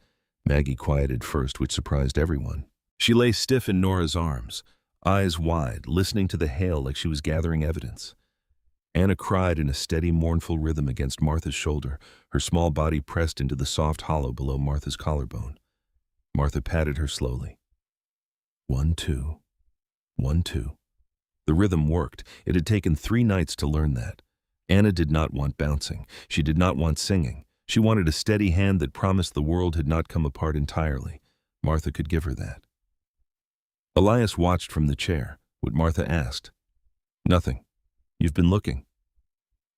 Maggie quieted first, which surprised everyone. She lay stiff in Nora's arms, eyes wide, listening to the hail like she was gathering evidence. Anna cried in a steady, mournful rhythm against Martha's shoulder, her small body pressed into the soft hollow below Martha's collarbone. Martha patted her slowly. 1, 2, 1, 2. The rhythm worked. It had taken 3 nights to learn that. Anna did not want bouncing. She did not want singing. She wanted a steady hand that promised the world had not come apart entirely. Martha could give her that. Elias watched from the chair. What Martha asked. Nothing. You've been looking.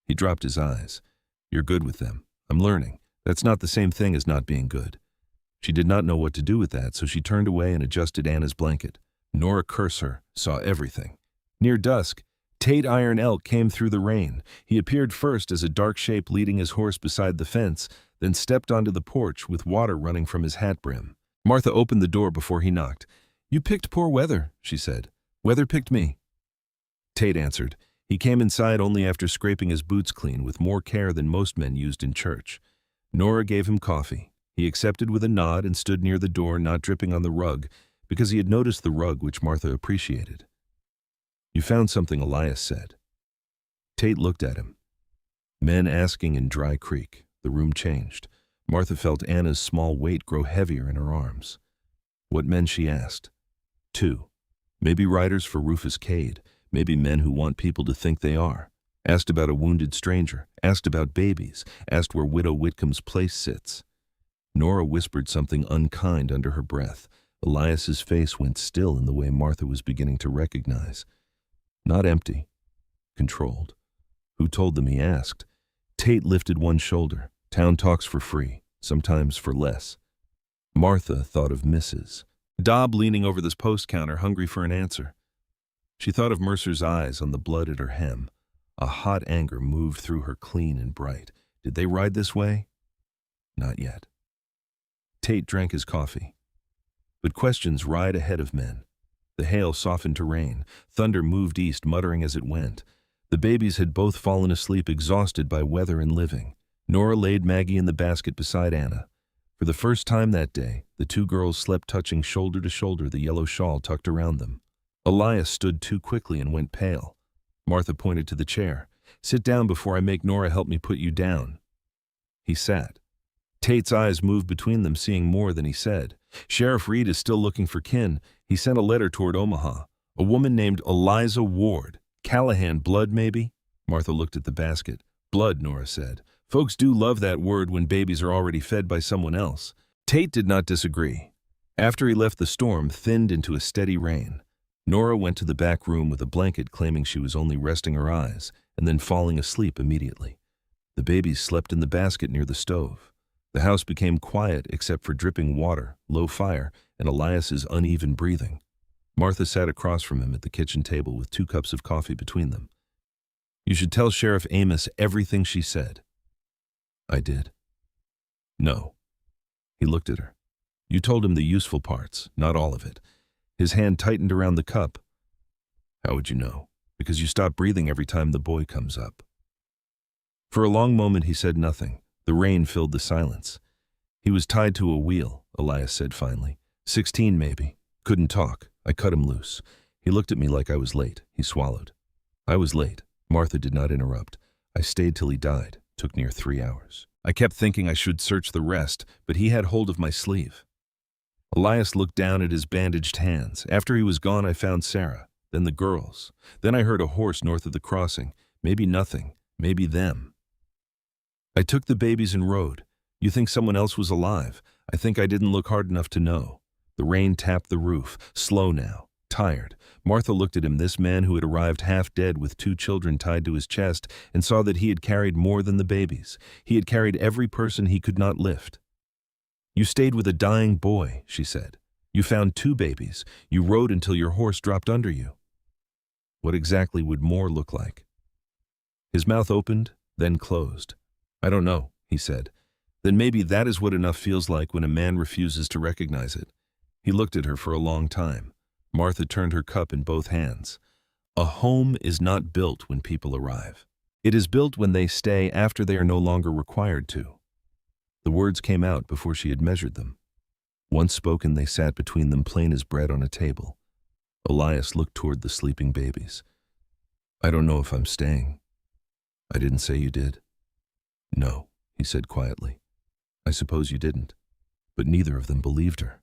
He dropped his eyes. You're good with them. I'm learning. That's not the same thing as not being good. She did not know what to do with that, so she turned away and adjusted Anna's blanket. Nora Cursor saw everything. Near dusk, Tate Iron Elk came through the rain. He appeared first as a dark shape leading his horse beside the fence, then stepped onto the porch with water running from his hat brim. Martha opened the door before he knocked. You picked poor weather, she said. Weather picked me. Tate answered. He came inside only after scraping his boots clean with more care than most men used in church. Nora gave him coffee. He accepted with a nod and stood near the door, not dripping on the rug, because he had noticed the rug, which Martha appreciated. You found something, Elias said. Tate looked at him. Men asking in Dry Creek. The room changed. Martha felt Anna's small weight grow heavier in her arms. What men, she asked. 2. Maybe writers for Rufus Cade. Maybe men who want people to think they are. Asked about a wounded stranger. Asked about babies. Asked where Widow Whitcomb's place sits. Nora whispered something unkind under her breath. Elias's face went still in the way Martha was beginning to recognize. Not empty. Controlled. Who told them, he asked. Tate lifted one shoulder. Town talks for free, sometimes for less. Martha thought of Mrs. Dobb leaning over this post counter, hungry for an answer. She thought of Mercer's eyes on the blood at her hem. A hot anger moved through her, clean and bright. Did they ride this way? Not yet. Tate drank his coffee. But questions ride ahead of men. The hail softened to rain. Thunder moved east, muttering as it went. The babies had both fallen asleep, exhausted by weather and living. Nora laid Maggie in the basket beside Anna. For the first time that day, the 2 girls slept touching shoulder to shoulder, the yellow shawl tucked around them. Elias stood too quickly and went pale. Martha pointed to the chair. Sit down before I make Nora help me put you down. He sat. Tate's eyes moved between them, seeing more than he said. Sheriff Reed is still looking for kin. He sent a letter toward Omaha. A woman named Eliza Ward. Callahan blood, maybe? Martha looked at the basket. Blood, Nora said. Folks do love that word when babies are already fed by someone else. Tate did not disagree. After he left, the storm thinned into a steady rain. Nora went to the back room with a blanket, claiming she was only resting her eyes, and then falling asleep immediately. The babies slept in the basket near the stove. The house became quiet except for dripping water, low fire, and Elias's uneven breathing. Martha sat across from him at the kitchen table with 2 cups of coffee between them. You should tell Sheriff Amos everything she said. I did. No. He looked at her. You told him the useful parts, not all of it. His hand tightened around the cup. How would you know? Because you stop breathing every time the boy comes up. For a long moment he said nothing. The rain filled the silence. He was tied to a wheel, Elias said finally. 16 maybe. Couldn't talk. I cut him loose. He looked at me like I was late. He swallowed. I was late. Martha did not interrupt. I stayed till he died. Took near 3 hours. I kept thinking I should search the rest, but he had hold of my sleeve. Elias looked down at his bandaged hands. After he was gone, I found Sarah, then the girls. Then I heard a horse north of the crossing. Maybe nothing. Maybe them. I took the babies and rode. You think someone else was alive. I think I didn't look hard enough to know. The rain tapped the roof, slow now, tired. Martha looked at him, this man who had arrived half dead with 2 children tied to his chest, and saw that he had carried more than the babies. He had carried every person he could not lift. You stayed with a dying boy, she said. You found 2 babies. You rode until your horse dropped under you. What exactly would more look like? His mouth opened, then closed. I don't know, he said. Then maybe that is what enough feels like when a man refuses to recognize it. He looked at her for a long time. Martha turned her cup in both hands. A home is not built when people arrive. It is built when they stay after they are no longer required to. The words came out before she had measured them. Once spoken, they sat between them plain as bread on a table. Elias looked toward the sleeping babies. "I don't know if I'm staying." "I didn't say you did." "No," he said quietly. "I suppose you didn't." But neither of them believed her.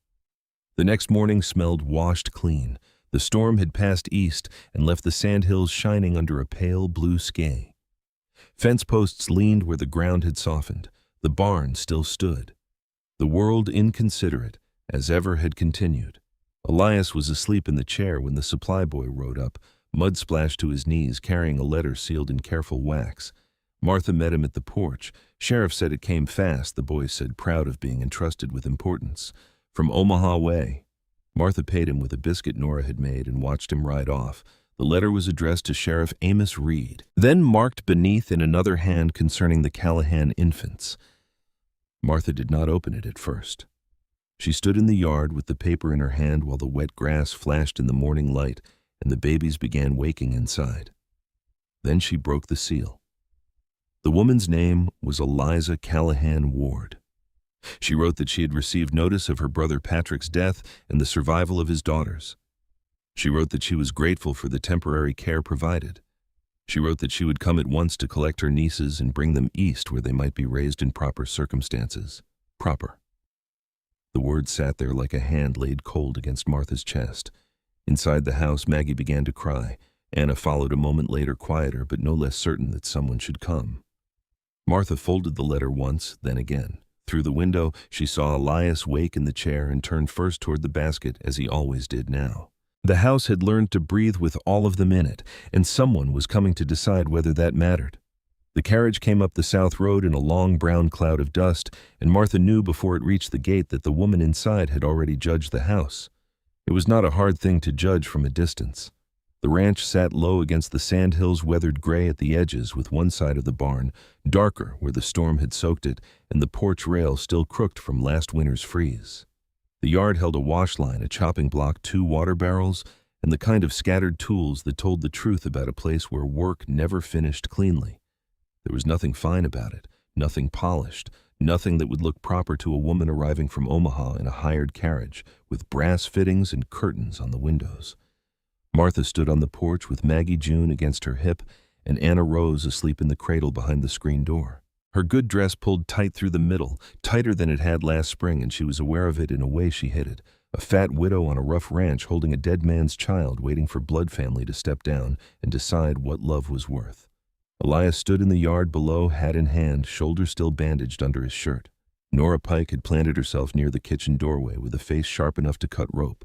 The next morning smelled washed clean. The storm had passed east and left the sandhills shining under a pale blue sky. Fence posts leaned where the ground had softened. The barn still stood. The world inconsiderate, as ever, had continued. Elias was asleep in the chair when the supply boy rode up, mud splashed to his knees, carrying a letter sealed in careful wax. Martha met him at the porch. "Sheriff said it came fast," the boy said, proud of being entrusted with importance. "From Omaha way." Martha paid him with a biscuit Nora had made and watched him ride off. The letter was addressed to Sheriff Amos Reed, then marked beneath in another hand concerning the Callahan infants. Martha did not open it at first. She stood in the yard with the paper in her hand while the wet grass flashed in the morning light and the babies began waking inside. Then she broke the seal. The woman's name was Eliza Callahan Ward. She wrote that she had received notice of her brother Patrick's death and the survival of his daughters. She wrote that she was grateful for the temporary care provided. She wrote that she would come at once to collect her nieces and bring them east where they might be raised in proper circumstances. Proper. The words sat there like a hand laid cold against Martha's chest. Inside the house, Maggie began to cry. Anna followed a moment later, quieter but no less certain that someone should come. Martha folded the letter once, then again. Through the window, she saw Elias wake in the chair and turn first toward the basket, as he always did now. The house had learned to breathe with all of them in it, and someone was coming to decide whether that mattered. The carriage came up the south road in a long brown cloud of dust, and Martha knew before it reached the gate that the woman inside had already judged the house. It was not a hard thing to judge from a distance. The ranch sat low against the sandhills, weathered gray at the edges, with one side of the barn darker where the storm had soaked it, and the porch rail still crooked from last winter's freeze. The yard held a wash line, a chopping block, 2 water barrels, and the kind of scattered tools that told the truth about a place where work never finished cleanly. There was nothing fine about it, nothing polished, nothing that would look proper to a woman arriving from Omaha in a hired carriage, with brass fittings and curtains on the windows. Martha stood on the porch with Maggie June against her hip and Anna Rose asleep in the cradle behind the screen door. Her good dress pulled tight through the middle, tighter than it had last spring, and she was aware of it in a way she hid it. A fat widow on a rough ranch holding a dead man's child, waiting for blood family to step down and decide what love was worth. Elias stood in the yard below, hat in hand, shoulder still bandaged under his shirt. Nora Pike had planted herself near the kitchen doorway with a face sharp enough to cut rope.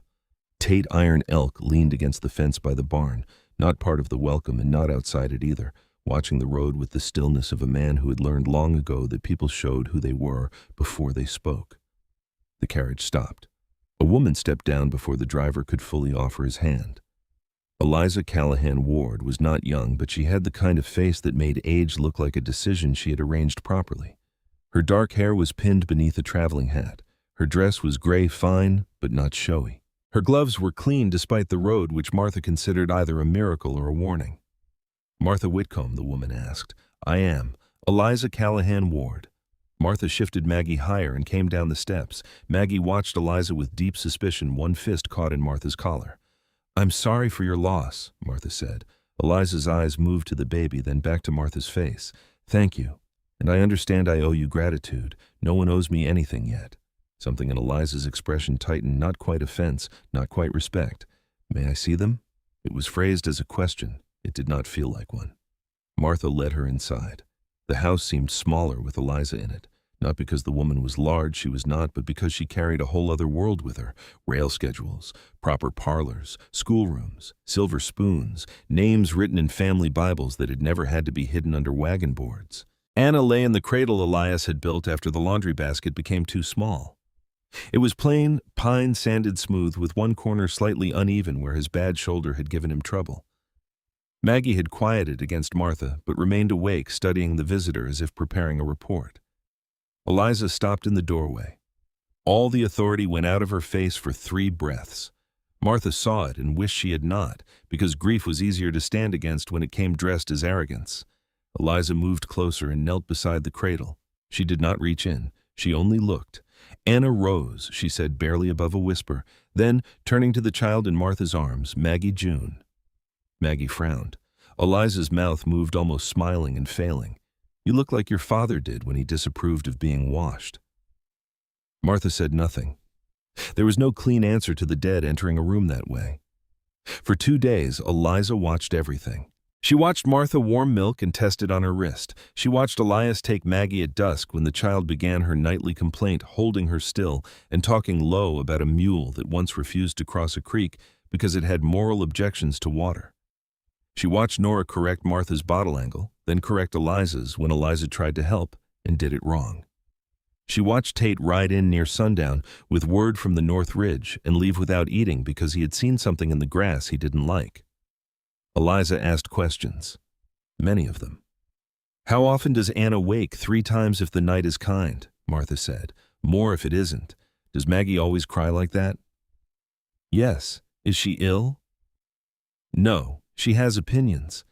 Tate Iron Elk leaned against the fence by the barn, not part of the welcome and not outside it either, watching the road with the stillness of a man who had learned long ago that people showed who they were before they spoke. The carriage stopped. A woman stepped down before the driver could fully offer his hand. Eliza Callahan Ward was not young, but she had the kind of face that made age look like a decision she had arranged properly. Her dark hair was pinned beneath a traveling hat. Her dress was gray, fine, but not showy. Her gloves were clean despite the road, which Martha considered either a miracle or a warning. "Martha Whitcomb," the woman asked. "I am. Eliza Callahan Ward." Martha shifted Maggie higher and came down the steps. Maggie watched Eliza with deep suspicion, one fist caught in Martha's collar. "I'm sorry for your loss," Martha said. Eliza's eyes moved to the baby, then back to Martha's face. "Thank you. And I understand I owe you gratitude. No one owes me anything yet." Something in Eliza's expression tightened, not quite offense, not quite respect. "May I see them?" It was phrased as a question. It did not feel like one. Martha led her inside. The house seemed smaller with Eliza in it. Not because the woman was large, she was not, but because she carried a whole other world with her. Rail schedules, proper parlors, schoolrooms, silver spoons, names written in family Bibles that had never had to be hidden under wagon boards. Anna lay in the cradle Elias had built after the laundry basket became too small. It was plain, pine sanded smooth, with one corner slightly uneven where his bad shoulder had given him trouble. Maggie had quieted against Martha, but remained awake, studying the visitor as if preparing a report. Eliza stopped in the doorway. All the authority went out of her face for 3 breaths. Martha saw it and wished she had not, because grief was easier to stand against when it came dressed as arrogance. Eliza moved closer and knelt beside the cradle. She did not reach in. She only looked, Anna rose, she said barely above a whisper. Then, turning to the child in Martha's arms, Maggie June. Maggie frowned. Eliza's mouth moved, almost smiling and failing. You look like your father did when he disapproved of being washed. Martha said nothing. There was no clean answer to the dead entering a room that way. For 2 days, Eliza watched everything. She watched Martha warm milk and test it on her wrist. She watched Elias take Maggie at dusk when the child began her nightly complaint, holding her still and talking low about a mule that once refused to cross a creek because it had moral objections to water. She watched Nora correct Martha's bottle angle, then correct Eliza's when Eliza tried to help and did it wrong. She watched Tate ride in near sundown with word from the North Ridge and leave without eating because he had seen something in the grass he didn't like. Eliza asked questions, many of them. How often does Anna wake? 3 times if the night is kind, Martha said. More if it isn't. Does Maggie always cry like that? Yes. Is she ill? No, she has opinions.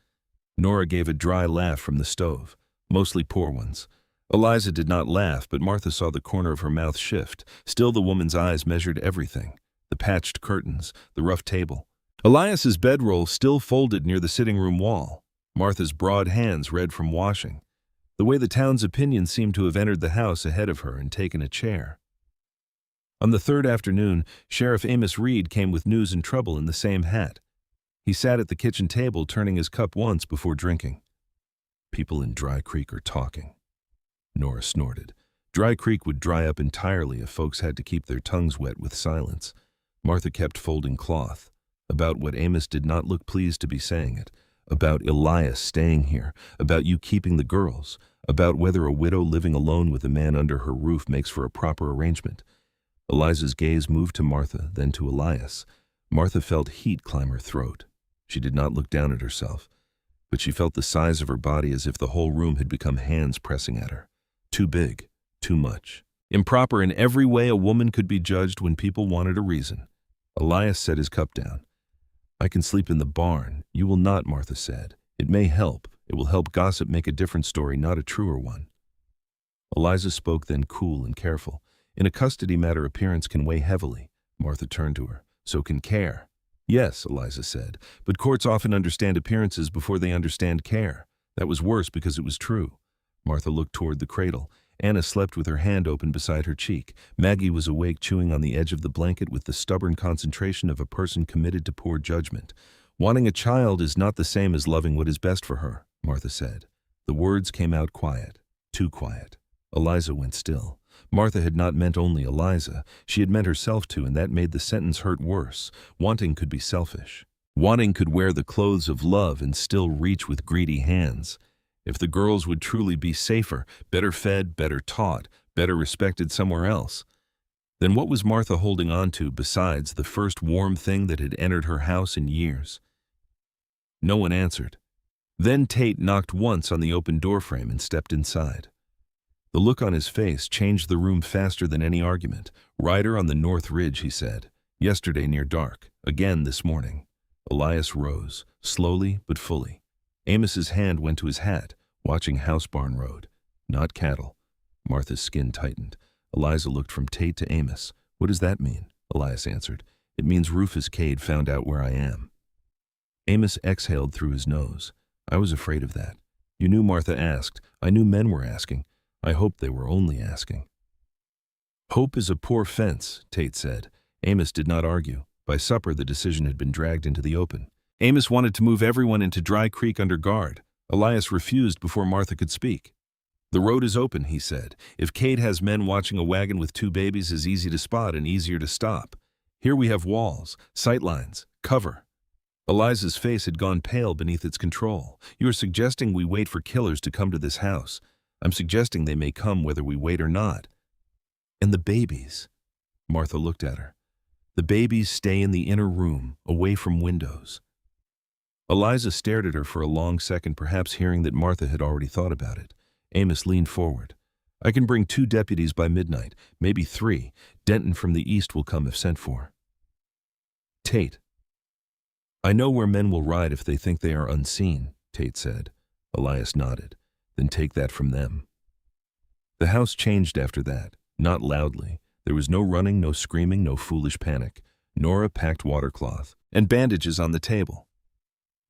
Nora gave a dry laugh from the stove, mostly poor ones. Eliza did not laugh, but Martha saw the corner of her mouth shift. Still the woman's eyes measured everything. The patched curtains, the rough table. Elias's bedroll still folded near the sitting room wall. Martha's broad hands red from washing. The way the town's opinion seemed to have entered the house ahead of her and taken a chair. On the 3rd afternoon, Sheriff Amos Reed came with news and trouble in the same hat. He sat at the kitchen table, turning his cup once before drinking. People in Dry Creek are talking. Nora snorted. Dry Creek would dry up entirely if folks had to keep their tongues wet with silence. Martha kept folding cloth. About what Amos did not look pleased to be saying it. About Elias staying here. About you keeping the girls. About whether a widow living alone with a man under her roof makes for a proper arrangement. Eliza's gaze moved to Martha, then to Elias. Martha felt heat climb her throat. She did not look down at herself, but she felt the size of her body as if the whole room had become hands pressing at her. Too big, too much. Improper in every way a woman could be judged when people wanted a reason. Elias set his cup down. I can sleep in the barn. You will not, Martha said. It may help. It will help gossip make a different story, not a truer one. Eliza spoke then, cool and careful. In a custody matter, appearance can weigh heavily. Martha turned to her. So can care. Yes, Eliza said, but courts often understand appearances before they understand care. That was worse because it was true. Martha looked toward the cradle. Anna slept with her hand open beside her cheek. Maggie was awake, chewing on the edge of the blanket with the stubborn concentration of a person committed to poor judgment. Wanting a child is not the same as loving what is best for her, Martha said. The words came out quiet, too quiet. Eliza went still. Martha had not meant only Eliza. She had meant herself too, and that made the sentence hurt worse. Wanting could be selfish. Wanting could wear the clothes of love and still reach with greedy hands. If the girls would truly be safer, better fed, better taught, better respected somewhere else, then what was Martha holding on to besides the first warm thing that had entered her house in years? No one answered. Then Tate knocked once on the open doorframe and stepped inside. The look on his face changed the room faster than any argument. Rider on the North Ridge, he said. Yesterday near dark. Again this morning. Elias rose, slowly but fully. Amos's hand went to his hat, watching House Barn Road. Not cattle. Martha's skin tightened. Eliza looked from Tate to Amos. What does that mean? Elias answered. It means Rufus Cade found out where I am. Amos exhaled through his nose. I was afraid of that. You knew Martha asked. I knew men were asking. I hoped they were only asking. Hope is a poor fence, Tate said. Amos did not argue. By supper, the decision had been dragged into the open. Amos wanted to move everyone into Dry Creek under guard. Elias refused before Martha could speak. The road is open, he said. If Cade has men watching a wagon with 2 babies is easy to spot and easier to stop. Here we have walls, sight lines, cover. Eliza's face had gone pale beneath its control. You are suggesting we wait for killers to come to this house. I'm suggesting they may come whether we wait or not. And the babies. Martha looked at her. The babies stay in the inner room, away from windows. Eliza stared at her for a long second, perhaps hearing that Martha had already thought about it. Amos leaned forward. I can bring 2 deputies by midnight, maybe 3. Denton from the east will come if sent for. Tate. I know where men will ride if they think they are unseen, Tate said. Elias nodded. Then take that from them. The house changed after that. Not loudly. There was no running, no screaming, no foolish panic. Nora packed watercloth and bandages on the table.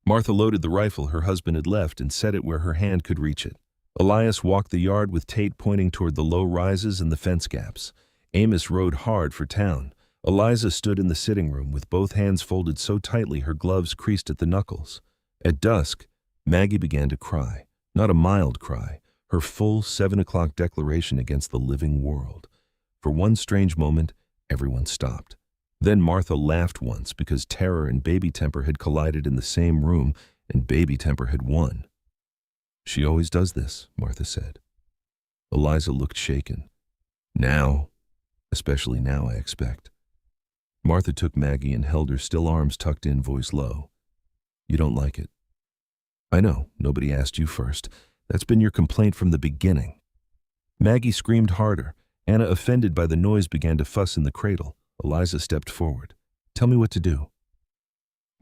Martha loaded the rifle her husband had left and set it where her hand could reach it. Elias walked the yard with Tate pointing toward the low rises and the fence gaps. Amos rode hard for town. Eliza stood in the sitting room with both hands folded so tightly her gloves creased at the knuckles. At dusk, Maggie began to cry. Not a mild cry, her full 7 o'clock declaration against the living world. For one strange moment, everyone stopped. Then Martha laughed once because terror and baby temper had collided in the same room, and baby temper had won. "She always does this," Martha said. Eliza looked shaken. "Now, especially now, I expect." Martha took Maggie and held her still arms tucked in, voice low. "You don't like it." "I know, nobody asked you first. That's been your complaint from the beginning." Maggie screamed harder. Anna, offended by the noise, began to fuss in the cradle. Eliza stepped forward. "Tell me what to do."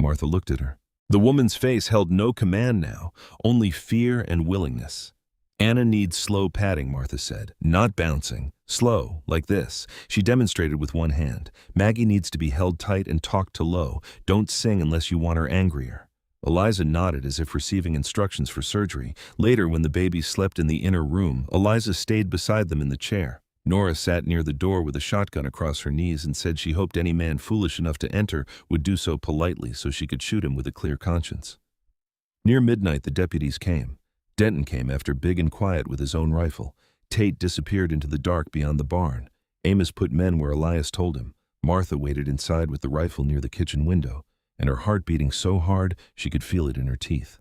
Martha looked at her. The woman's face held no command now, only fear and willingness. "Anna needs slow patting," Martha said. "Not bouncing. Slow, like this." She demonstrated with one hand. "Maggie needs to be held tight and talked to low. Don't sing unless you want her angrier." Eliza nodded as if receiving instructions for surgery. Later, when the babies slept in the inner room, Eliza stayed beside them in the chair. Nora sat near the door with a shotgun across her knees and said she hoped any man foolish enough to enter would do so politely so she could shoot him with a clear conscience. Near midnight, the deputies came. Denton came after big and quiet with his own rifle. Tate disappeared into the dark beyond the barn. Amos put men where Elias told him. Martha waited inside with the rifle near the kitchen window, and her heart beating so hard she could feel it in her teeth.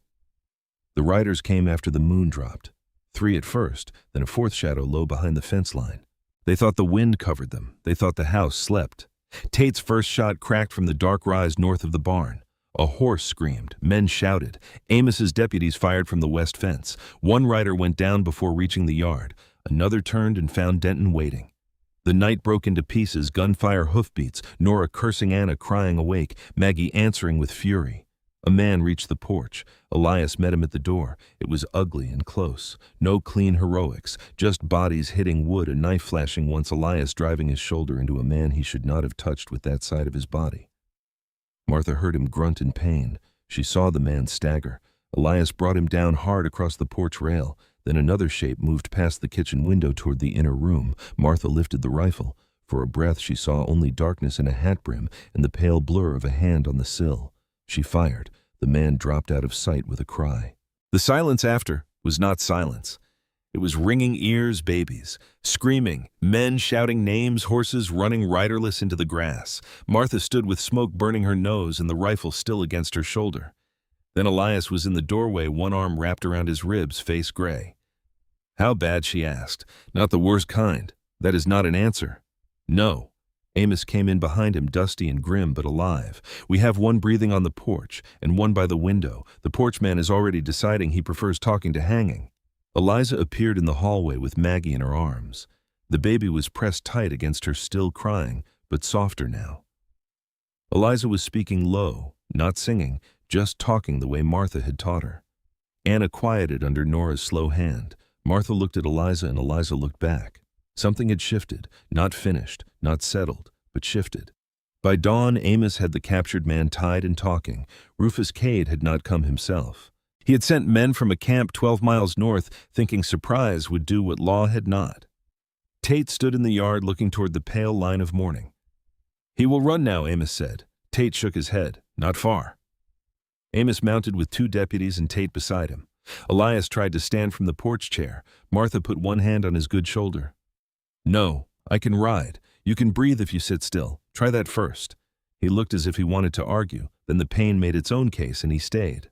The riders came after the moon dropped. 3 at first, then a 4th shadow low behind the fence line. They thought the wind covered them. They thought the house slept. Tate's first shot cracked from the dark rise north of the barn. A horse screamed. Men shouted. Amos's deputies fired from the west fence. One rider went down before reaching the yard. Another turned and found Denton waiting. The night broke into pieces, gunfire, hoofbeats, Nora cursing, Anna crying awake, Maggie answering with fury. A man reached the porch. Elias met him at the door. It was ugly and close. No clean heroics, just bodies hitting wood, a knife flashing once, Elias driving his shoulder into a man he should not have touched with that side of his body. Martha heard him grunt in pain. She saw the man stagger. Elias brought him down hard across the porch rail. Then another shape moved past the kitchen window toward the inner room. Martha lifted the rifle. For a breath she saw only darkness in a hat brim and the pale blur of a hand on the sill. She fired. The man dropped out of sight with a cry. The silence after was not silence. It was ringing ears, babies, screaming, men shouting names, horses running riderless into the grass. Martha stood with smoke burning her nose and the rifle still against her shoulder. Then Elias was in the doorway, one arm wrapped around his ribs, face gray. "How bad?" she asked. "Not the worst kind. That is not an answer." "No." Amos came in behind him, dusty and grim but alive. "We have one breathing on the porch and one by the window. The porch man is already deciding he prefers talking to hanging." Eliza appeared in the hallway with Maggie in her arms. The baby was pressed tight against her, still crying, but softer now. Eliza was speaking low, not singing, just talking the way Martha had taught her. Anna quieted under Nora's slow hand. Martha looked at Eliza and Eliza looked back. Something had shifted, not finished, not settled, but shifted. By dawn, Amos had the captured man tied and talking. Rufus Cade had not come himself. He had sent men from a camp 12 miles north, thinking surprise would do what law had not. Tate stood in the yard looking toward the pale line of morning. "He will run now," Amos said. Tate shook his head. "Not far." Amos mounted with 2 deputies and Tate beside him. Elias tried to stand from the porch chair. Martha put one hand on his good shoulder. "No, I can ride. You can breathe if you sit still. Try that first." He looked as if he wanted to argue, then the pain made its own case and he stayed.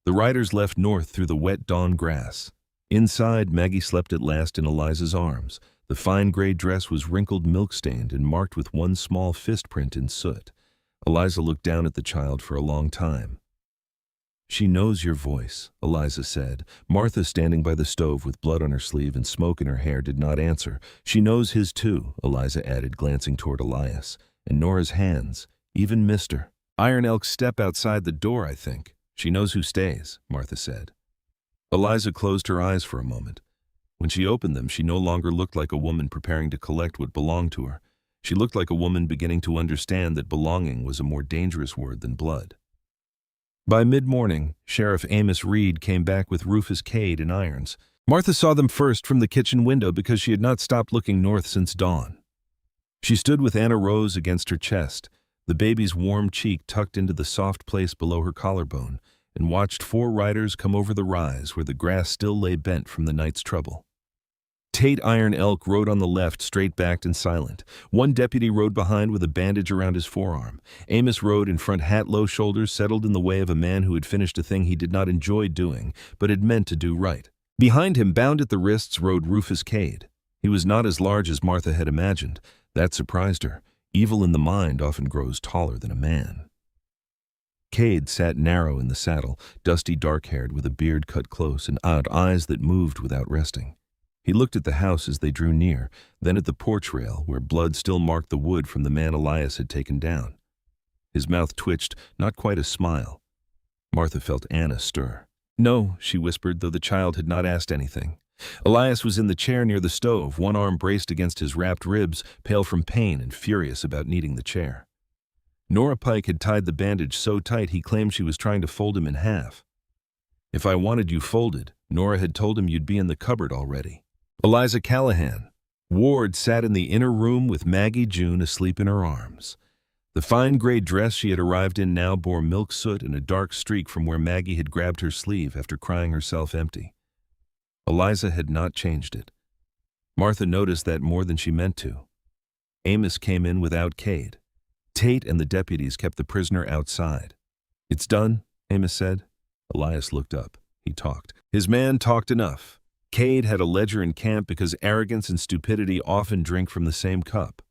The riders left north through the wet dawn grass. Inside, Maggie slept at last in Eliza's arms. The fine gray dress was wrinkled, milk-stained, and marked with one small fist print in soot. Eliza looked down at the child for a long time. "She knows your voice," Eliza said. Martha, standing by the stove with blood on her sleeve and smoke in her hair, did not answer. "She knows his too," Eliza added, glancing toward Elias. "And Nora's hands, even Mr. Iron Elk's step outside the door, I think. She knows who stays," Martha said. Eliza closed her eyes for a moment. When she opened them, she no longer looked like a woman preparing to collect what belonged to her. She looked like a woman beginning to understand that belonging was a more dangerous word than blood. By mid-morning, Sheriff Amos Reed came back with Rufus Cade in irons. Martha saw them first from the kitchen window because she had not stopped looking north since dawn. She stood with Anna Rose against her chest, the baby's warm cheek tucked into the soft place below her collarbone, and watched 4 riders come over the rise where the grass still lay bent from the night's trouble. Tate Iron Elk rode on the left, straight-backed and silent. One deputy rode behind with a bandage around his forearm. Amos rode in front, hat low, shoulders settled in the way of a man who had finished a thing he did not enjoy doing, but had meant to do right. Behind him, bound at the wrists, rode Rufus Cade. He was not as large as Martha had imagined. That surprised her. Evil in the mind often grows taller than a man. Cade sat narrow in the saddle, dusty dark-haired with a beard cut close and eyes that moved without resting. He looked at the house as they drew near, then at the porch rail where blood still marked the wood from the man Elias had taken down. His mouth twitched, not quite a smile. Martha felt Anna stir. "No," she whispered, though the child had not asked anything. Elias was in the chair near the stove, one arm braced against his wrapped ribs, pale from pain and furious about needing the chair. Nora Pike had tied the bandage so tight he claimed she was trying to fold him in half. "If I wanted you folded," Nora had told him, "you'd be in the cupboard already." Eliza Callahan. Ward sat in the inner room with Maggie June asleep in her arms. The fine gray dress she had arrived in now bore milk soot and a dark streak from where Maggie had grabbed her sleeve after crying herself empty. Eliza had not changed it. Martha noticed that more than she meant to. Amos came in without Cade. Tate and the deputies kept the prisoner outside. "It's done," Amos said. Elias looked up. He talked. His man talked enough. Cade had a ledger in camp because arrogance and stupidity often drink from the same cup.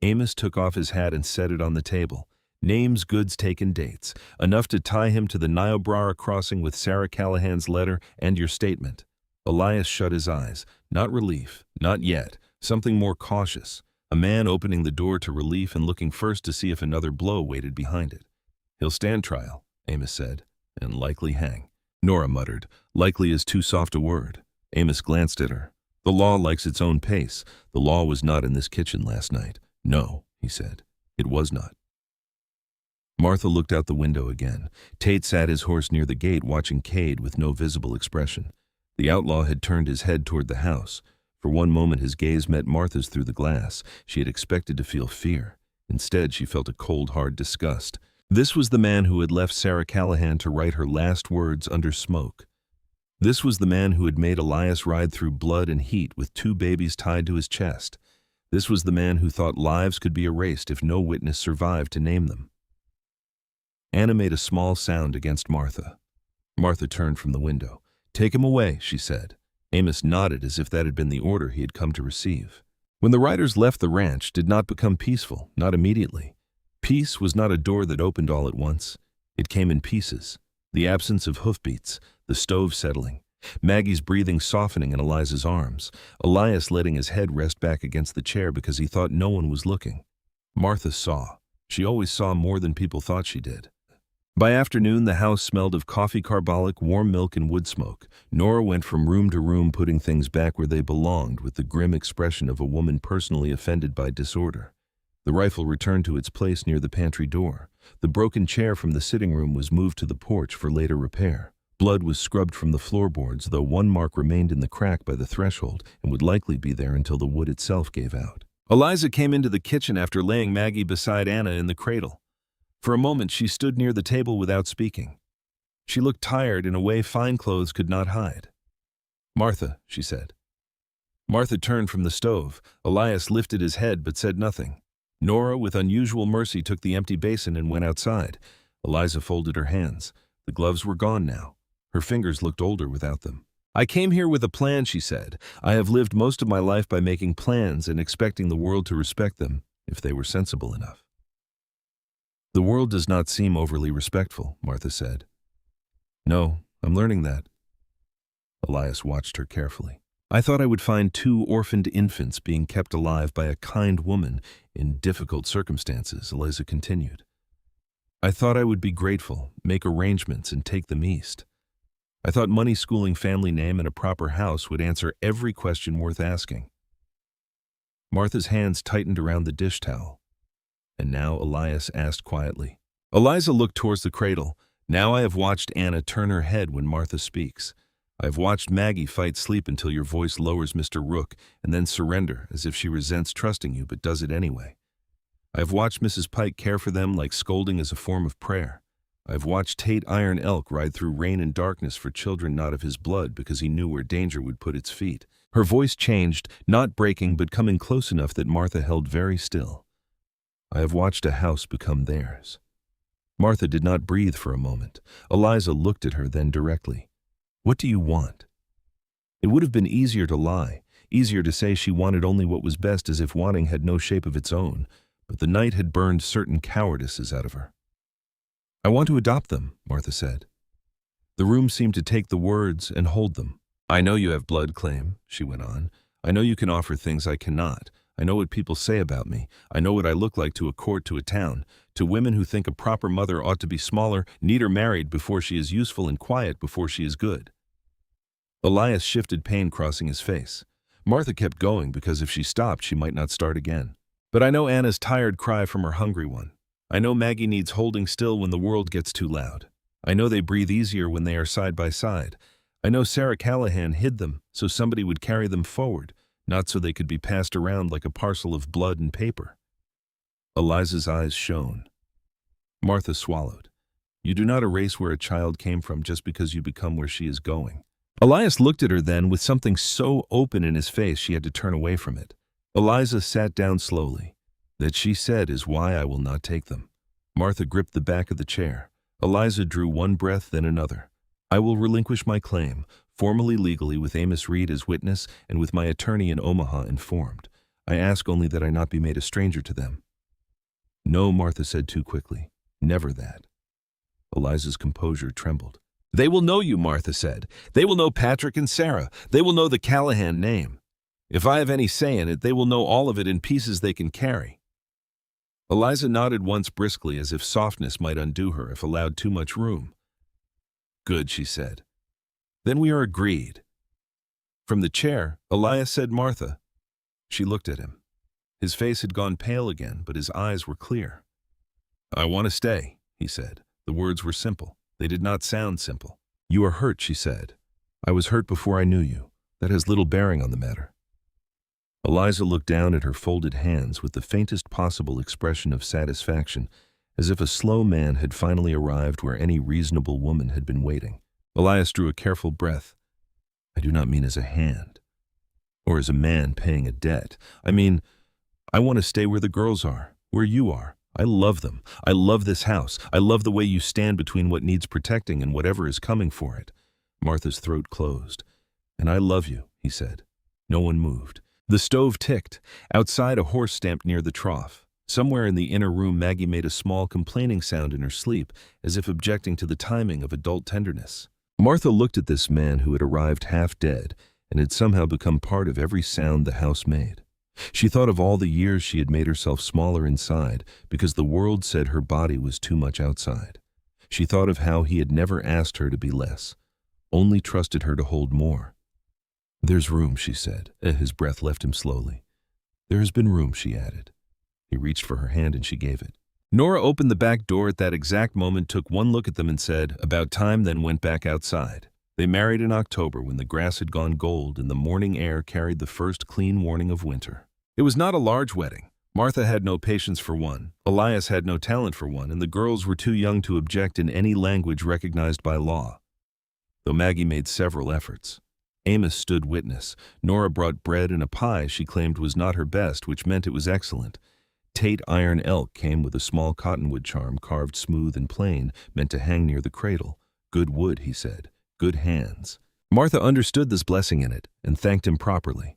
Amos took off his hat and set it on the table. Names, goods taken, dates. Enough to tie him to the Niobrara crossing with Sarah Callahan's letter and your statement. Elias shut his eyes. Not relief. Not yet. Something more cautious. A man opening the door to relief and looking first to see if another blow waited behind it. "He'll stand trial," Amos said, "and likely hang." Nora muttered. "Likely is too soft a word." Amos glanced at her. "The law likes its own pace. The law was not in this kitchen last night." "No," he said. "It was not." Martha looked out the window again. Tate sat his horse near the gate, watching Cade with no visible expression. The outlaw had turned his head toward the house. For one moment his gaze met Martha's through the glass. She had expected to feel fear. Instead, she felt a cold, hard disgust. This was the man who had left Sarah Callahan to write her last words under smoke. This was the man who had made Elias ride through blood and heat with 2 babies tied to his chest. This was the man who thought lives could be erased if no witness survived to name them. Anna made a small sound against Martha. Martha turned from the window. "Take him away," she said. Amos nodded as if that had been the order he had come to receive. When the riders left, the ranch did not become peaceful, not immediately. Peace was not a door that opened all at once. It came in pieces. The absence of hoofbeats, the stove settling, Maggie's breathing softening in Eliza's arms, Elias letting his head rest back against the chair because he thought no one was looking. Martha saw. She always saw more than people thought she did. By afternoon, the house smelled of coffee carbolic, warm milk, and wood smoke. Nora went from room to room, putting things back where they belonged with the grim expression of a woman personally offended by disorder. The rifle returned to its place near the pantry door. The broken chair from the sitting room was moved to the porch for later repair. Blood was scrubbed from the floorboards, though one mark remained in the crack by the threshold and would likely be there until the wood itself gave out. Eliza came into the kitchen after laying Maggie beside Anna in the cradle. For a moment, she stood near the table without speaking. She looked tired in a way fine clothes could not hide. "Martha," she said. Martha turned from the stove. Elias lifted his head but said nothing. Nora, with unusual mercy, took the empty basin and went outside. Eliza folded her hands. The gloves were gone now. Her fingers looked older without them. "I came here with a plan," she said. "I have lived most of my life by making plans and expecting the world to respect them, if they were sensible enough." "The world does not seem overly respectful," Martha said. "No, I'm learning that." Elias watched her carefully. "I thought I would find 2 orphaned infants being kept alive by a kind woman in difficult circumstances," Eliza continued. "I thought I would be grateful, make arrangements, and take them east. I thought money, schooling, family name, and a proper house would answer every question worth asking. Martha's hands tightened around the dish towel. And now Elias asked quietly. Eliza looked towards the cradle. Now I have watched Anna turn her head when Martha speaks. I have watched Maggie fight sleep until your voice lowers, Mr. Rook, and then surrender as if she resents trusting you but does it anyway. I have watched Mrs. Pike care for them like scolding is a form of prayer. I have watched Tate Iron Elk ride through rain and darkness for children not of his blood because he knew where danger would put its feet. Her voice changed, not breaking but coming close enough that Martha held very still. I have watched a house become theirs. Martha did not breathe for a moment. Eliza looked at her then directly. What do you want? It would have been easier to lie, easier to say she wanted only what was best as if wanting had no shape of its own, but the night had burned certain cowardices out of her. I want to adopt them, Martha said. The room seemed to take the words and hold them. I know you have blood claim, she went on. I know you can offer things I cannot. I know what people say about me. I know what I look like to a court, to a town, to women who think a proper mother ought to be smaller, neater married before she is useful and quiet before she is good. Elias shifted, pain crossing his face. Martha kept going because if she stopped, she might not start again. But I know Anna's tired cry from her hungry one. I know Maggie needs holding still when the world gets too loud. I know they breathe easier when they are side by side. I know Sarah Callahan hid them so somebody would carry them forward, not so they could be passed around like a parcel of blood and paper. Eliza's eyes shone. Martha swallowed. You do not erase where a child came from just because you become where she is going. Elias looked at her then with something so open in his face she had to turn away from it. Eliza sat down slowly. That she said is why I will not take them. Martha gripped the back of the chair. Eliza drew one breath, then another. I will relinquish my claim, formally legally with Amos Reed as witness and with my attorney in Omaha informed. I ask only that I not be made a stranger to them. No, Martha said too quickly. Never that. Eliza's composure trembled. They will know you, Martha said. They will know Patrick and Sarah. They will know the Callahan name. If I have any say in it, they will know all of it in pieces they can carry. Eliza nodded once briskly as if softness might undo her if allowed too much room. Good, she said. Then we are agreed. From the chair, Elias said Martha. She looked at him. His face had gone pale again, but his eyes were clear. I want to stay, he said. The words were simple. They did not sound simple. You are hurt, she said. I was hurt before I knew you. That has little bearing on the matter. Eliza looked down at her folded hands with the faintest possible expression of satisfaction, as if a slow man had finally arrived where any reasonable woman had been waiting. Elias drew a careful breath. I do not mean as a hand, or as a man paying a debt. I mean, I want to stay where the girls are, where you are. I love them. I love this house. I love the way you stand between what needs protecting and whatever is coming for it. Martha's throat closed. And I love you, he said. No one moved. The stove ticked. Outside, a horse stamped near the trough. Somewhere in the inner room, Maggie made a small complaining sound in her sleep, as if objecting to the timing of adult tenderness. Martha looked at this man who had arrived half dead and had somehow become part of every sound the house made. She thought of all the years she had made herself smaller inside because the world said her body was too much outside. She thought of how he had never asked her to be less, only trusted her to hold more. There's room, she said. His breath left him slowly. There has been room, she added. He reached for her hand and she gave it. Nora opened the back door at that exact moment, took one look at them and said, about time, then went back outside. They married in October when the grass had gone gold and the morning air carried the first clean warning of winter. It was not a large wedding. Martha had no patience for one, Elias had no talent for one, and the girls were too young to object in any language recognized by law. Though Maggie made several efforts. Amos stood witness. Nora brought bread and a pie she claimed was not her best, which meant it was excellent. Tate Iron Elk came with a small cottonwood charm carved smooth and plain, meant to hang near the cradle. Good wood, he said. Good hands. Martha understood this blessing in it and thanked him properly.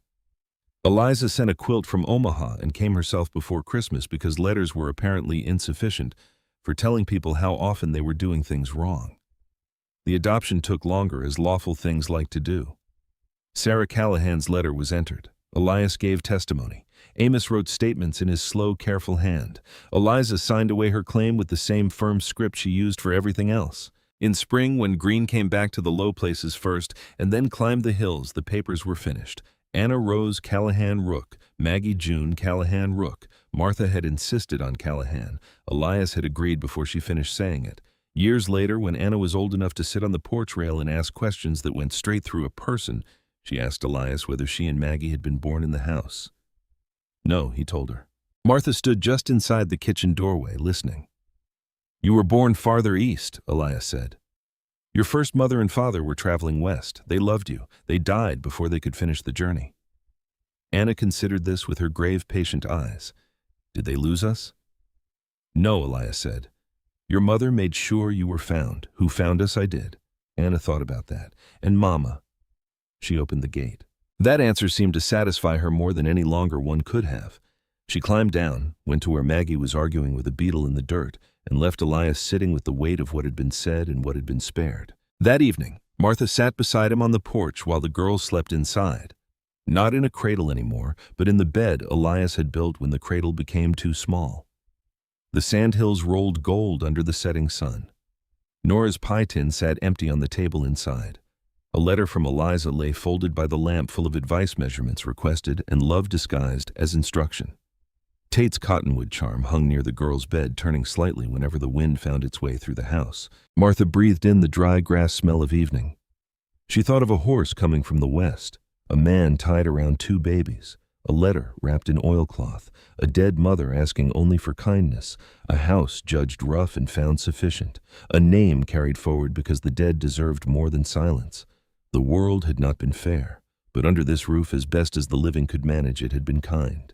Eliza sent a quilt from Omaha and came herself before Christmas because letters were apparently insufficient for telling people how often they were doing things wrong. The adoption took longer, as lawful things like to do. Sarah Callahan's letter was entered. Elias gave testimony. Amos wrote statements in his slow, careful hand. Eliza signed away her claim with the same firm script she used for everything else. In spring, when Green came back to the low places first and then climbed the hills, the papers were finished. Anna Rose Callahan Rook, Maggie June Callahan Rook. Martha had insisted on Callahan. Elias had agreed before she finished saying it. Years later, when Anna was old enough to sit on the porch rail and ask questions that went straight through a person, she asked Elias whether she and Maggie had been born in the house. No, he told her. Martha stood just inside the kitchen doorway, listening. You were born farther east, Elias said. Your first mother and father were traveling west. They loved you. They died before they could finish the journey. Anna considered this with her grave, patient eyes. Did they lose us? No, Elias said. Your mother made sure you were found. Who found us? I did. Anna thought about that. And Mama. She opened the gate. That answer seemed to satisfy her more than any longer one could have. She climbed down, went to where Maggie was arguing with a beetle in the dirt, and left Elias sitting with the weight of what had been said and what had been spared. That evening, Martha sat beside him on the porch while the girls slept inside. Not in a cradle anymore, but in the bed Elias had built when the cradle became too small. The sandhills rolled gold under the setting sun. Nora's pie tin sat empty on the table inside. A letter from Eliza lay folded by the lamp full of advice measurements requested and love disguised as instruction. Tate's cottonwood charm hung near the girl's bed, turning slightly whenever the wind found its way through the house. Martha breathed in the dry grass smell of evening. She thought of a horse coming from the west, a man tied around two babies, a letter wrapped in oilcloth, a dead mother asking only for kindness, a house judged rough and found sufficient, a name carried forward because the dead deserved more than silence. The world had not been fair, but under this roof, as best as the living could manage, it had been kind.